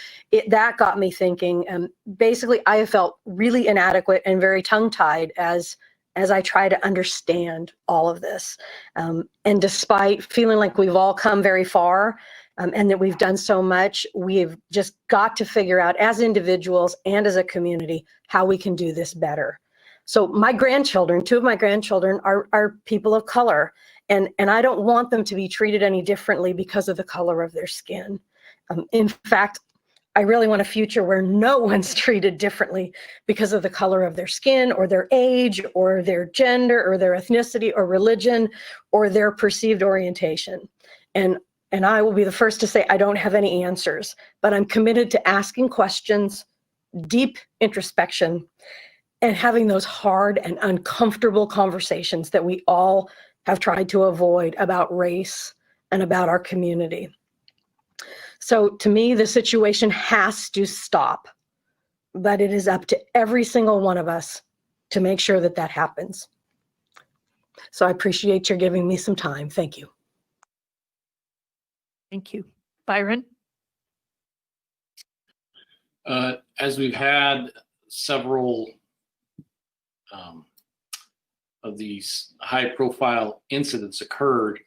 that got me thinking. Basically, I have felt really inadequate and very tongue-tied as I try to understand all of this. And despite feeling like we've all come very far and that we've done so much, we've just got to figure out as individuals and as a community how we can do this better. So my grandchildren, two of my grandchildren are people of color, and I don't want them to be treated any differently because of the color of their skin. In fact, I really want a future where no one's treated differently because of the color of their skin or their age or their gender or their ethnicity or religion or their perceived orientation. And I will be the first to say I don't have any answers, but I'm committed to asking questions, deep introspection, and having those hard and uncomfortable conversations that we all have tried to avoid about race and about our community. So to me, the situation has to stop, but it is up to every single one of us to make sure that that happens. So I appreciate your giving me some time. Thank you. Thank you. Byron? As we've had several of these high-profile incidents occurred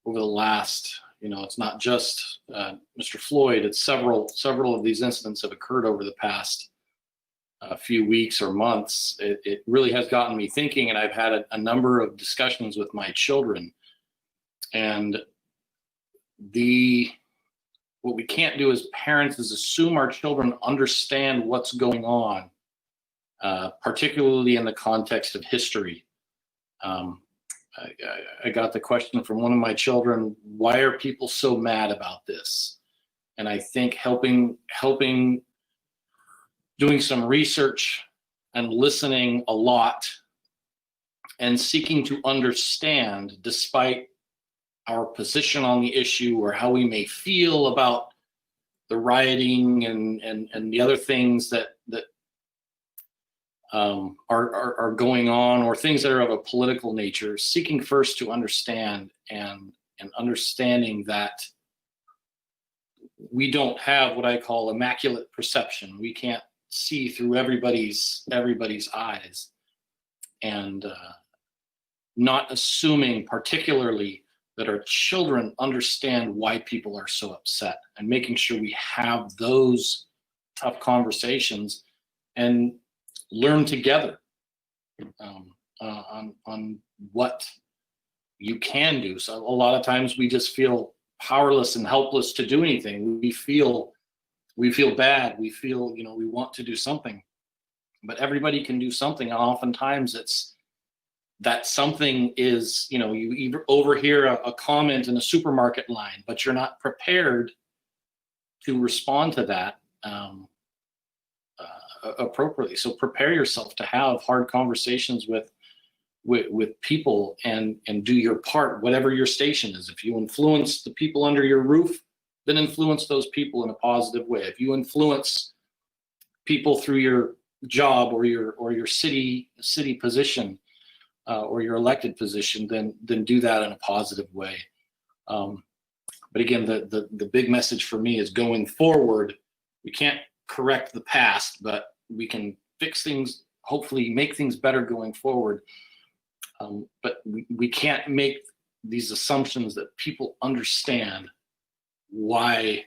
over the last, it's not just Mr. Floyd, it's several of these incidents have occurred over the past few weeks or months. It really has gotten me thinking, and I've had a number of discussions with my children. And what we can't do as parents is assume our children understand what's going on, particularly in the context of history. I got the question from one of my children, why are people so mad about this? And I think helping doing some research and listening a lot and seeking to understand, despite our position on the issue or how we may feel about the rioting and the other things that are going on, or things that are of a political nature, seeking first to understand and understanding that we don't have what I call immaculate perception. We can't see through everybody's eyes, and not assuming particularly that our children understand why people are so upset, and making sure we have those tough conversations and learn together on what you can do. So a lot of times we just feel powerless and helpless to do anything. We feel bad. We feel, we want to do something, but everybody can do something. And oftentimes it's that something is, you overhear a comment in a supermarket line, but you're not prepared to respond to that appropriately. So prepare yourself to have hard conversations with people and do your part, whatever your station is. If you influence the people under your roof, then influence those people in a positive way. If you influence people through job or your city position or your elected position, then do that in a positive way. But again, the big message for me is going forward. We can't correct the past, but we can fix things, hopefully make things better going forward. But we can't make these assumptions that people understand why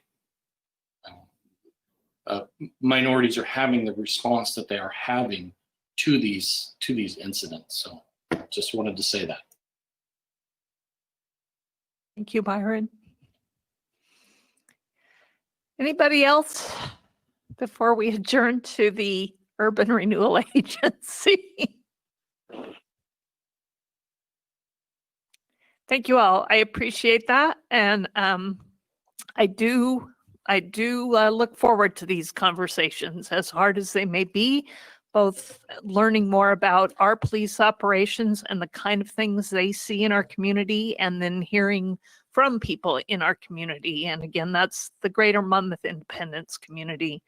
minorities are having the response that they are having to these incidents. So just wanted to say that. Thank you, Byron. Anybody else before we adjourn to the Urban Renewal Agency? Thank you all. I appreciate that. And I do look forward to these conversations, as hard as they may be, both learning more about our police operations and the kind of things they see in our community, and then hearing from people in our community. And again, that's the greater Monmouth Independence community,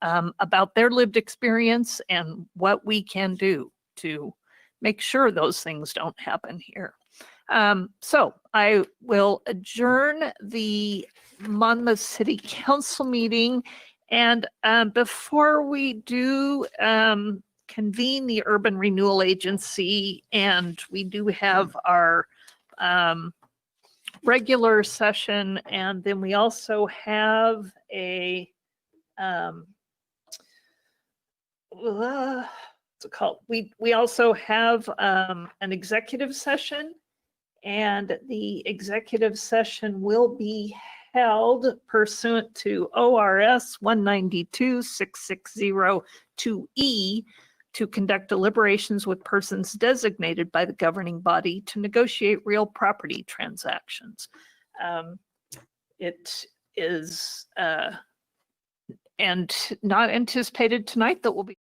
about their lived experience and what we can do to make sure those things don't happen here. So I will adjourn the Monmouth City Council meeting. And before we do convene the Urban Renewal Agency, and we do have our regular session, and then we also have a what's it called? We also have an executive session, and the executive session will be held pursuant to ORS 192-6602E to conduct deliberations with persons designated by the governing body to negotiate real property transactions. It is and not anticipated tonight that we'll be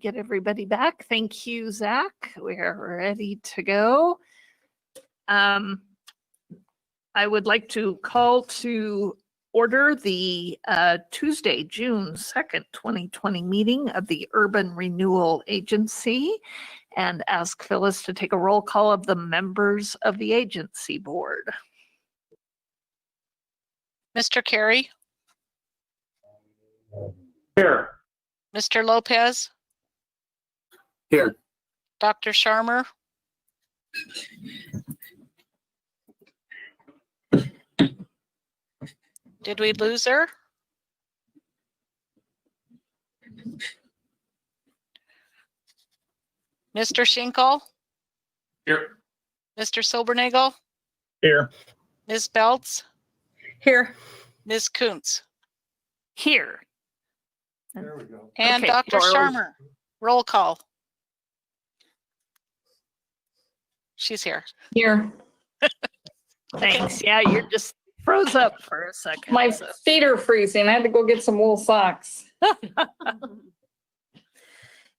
get everybody back. Thank you, Zach. We're ready to go. I would like to call to order the Tuesday, June 2nd, 2020 meeting of the Urban Renewal Agency and ask Phyllis to take a roll call of the members of the agency board. Mr. Carey, Here. Mr. Lopez, Here. Dr. Sharmer, did we lose her? Mr. Schinkel, Here. Mr. Silbernagel, Here. Ms. Belts, Here. Ms. Kuntz, Here. There we go. and Okay, Dr. Laurel. Sharmer. Roll call. She's here. Here. Thanks. Yeah, you're just froze up for a second. My so. feet are freezing. I had to go get some wool socks.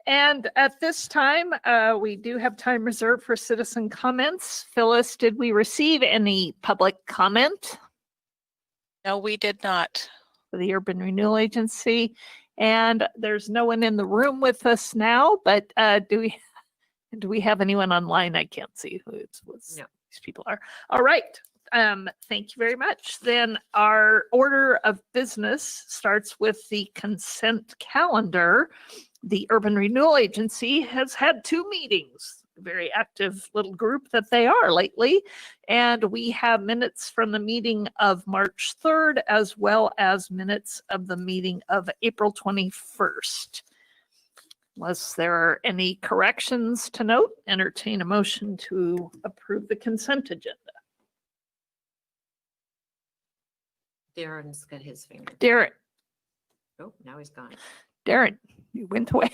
And at this time, we do have time reserved for citizen comments. Phyllis, did we receive any public comment No, we did not. for the Urban Renewal Agency? And there's no one in the room with us now, but do we have anyone online? I can't see who these people are. All right. Thank you very much. Then our order of business starts with the consent calendar. The Urban Renewal Agency has had 2 meetings, a very active little group that they are lately. And we have minutes from the meeting of March 3rd, as well as minutes of the meeting of April 21st. Unless there are any corrections to note, entertain a motion to approve the consent agenda. Darren's got his finger. Darren, Oh, now he's gone. Darren, you went away.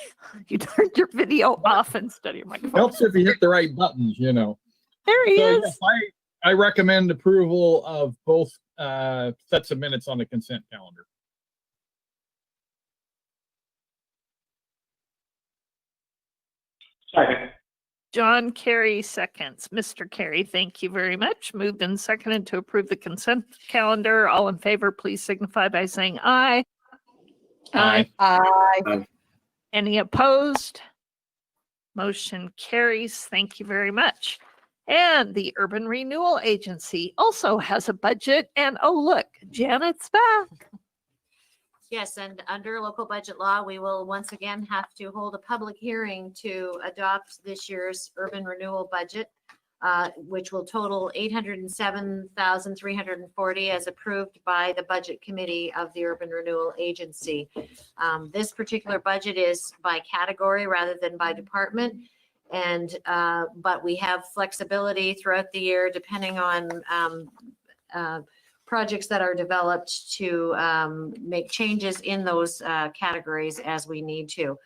You turned your video off instead of your microphone. Helps if you hit the right buttons, you know. There he So, is. yes, I recommend approval of both sets of minutes on the consent calendar. Second. John Kerry seconds. Mr. Kerry, thank you very much. Moved and seconded to approve the consent calendar. All in favor, please signify by saying aye. Aye. Aye. Any opposed? Motion carries. Thank you very much. And the Urban Renewal Agency also has a budget. And oh, look, Janet's back. Yes, and under local budget law, we will once again have to hold a public hearing to adopt this year's urban renewal budget, which will total $807,340 as approved by the Budget Committee of the Urban Renewal Agency. This particular budget is by category rather than by department. And but we have flexibility throughout the year depending on projects that are developed to make changes in those categories as we need to.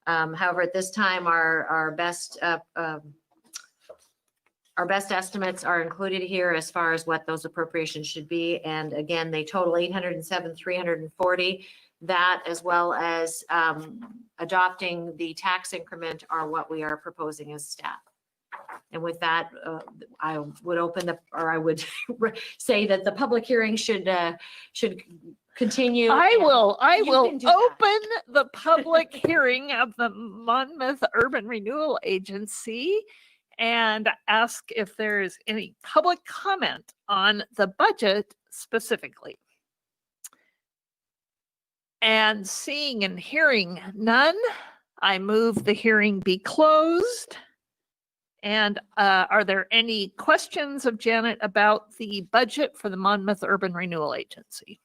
However, at this time, our best estimates are included here as far as what those appropriations should be. And again, they total $807,340. That, as well as adopting the tax increment, are what we are proposing as staff. And with that, I would I would say that the public hearing should continue. I will can do that. open the public hearing of the Monmouth Urban Renewal Agency and ask if there is any public comment on the budget specifically. And seeing and hearing none, I move the hearing be closed. And are there any questions of Janet about the budget for the Monmouth Urban Renewal Agency?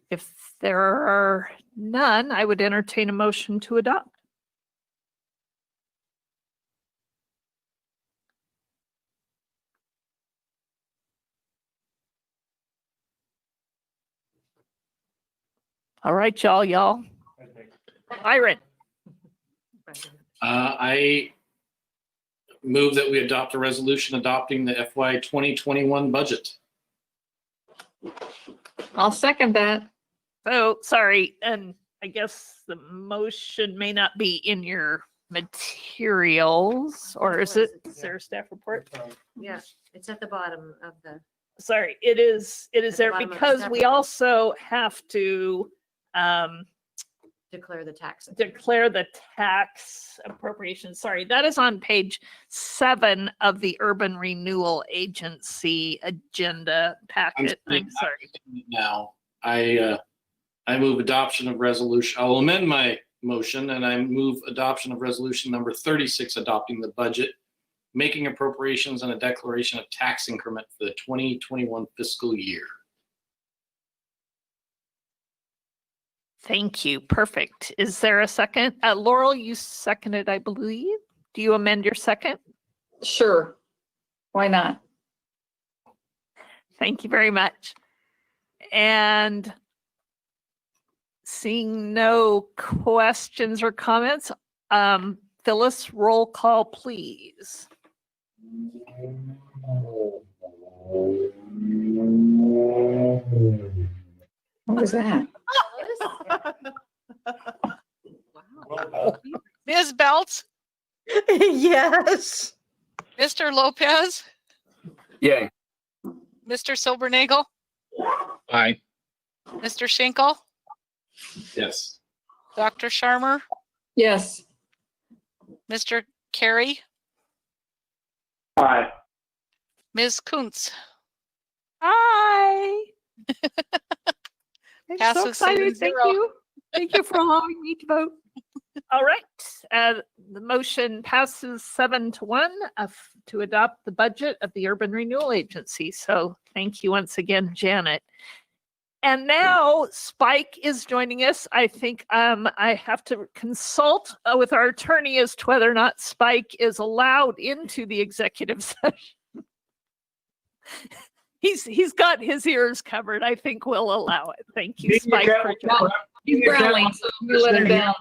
If there are none, I would entertain a motion to adopt. All right, y'all. Byron. I move that we adopt a resolution adopting the FY 2021 budget. I'll second that. So sorry, and I guess the motion may not be in your materials, or is it? Is there a staff report? Yeah, it's at the bottom of the. Sorry, it is At the there bottom of the because staff we report. also have to Declare the tax. declare the tax appropriation. Sorry, that is on page 7 of the Urban Renewal Agency agenda packet. I'm sorry. Now, I move adoption of resolution. I'll amend my motion and I move adoption of resolution number 36, adopting the budget, making appropriations and a declaration of tax increment for the 2021 fiscal year. Thank you. Perfect. Is there a second? Laurel, you seconded, I believe. Do you amend your second? Sure. Why not? Thank you very much. And seeing no questions or comments, Phyllis, roll call, please. What was that? Wow. Ms. Belts, Yes. Mr. Lopez, Yay. Mr. Silbernagel, Aye. Mr. Schenkel, Yes. Dr. Sharmer, Yes. Mr. Carey, Aye. Ms. Kuntz. Hi. I'm so Passes excited. Thank 7-0. you. Thank you for allowing me to vote. All right. The motion passes 7-1 to adopt the budget of the Urban Renewal Agency. So thank you once again, Janet. And now Spike is joining us. I think I have to consult with our attorney as to whether or not Spike is allowed into the executive session. He's got his ears covered. I think we'll allow it. Thank you, Spike. He's growling, so we let him down.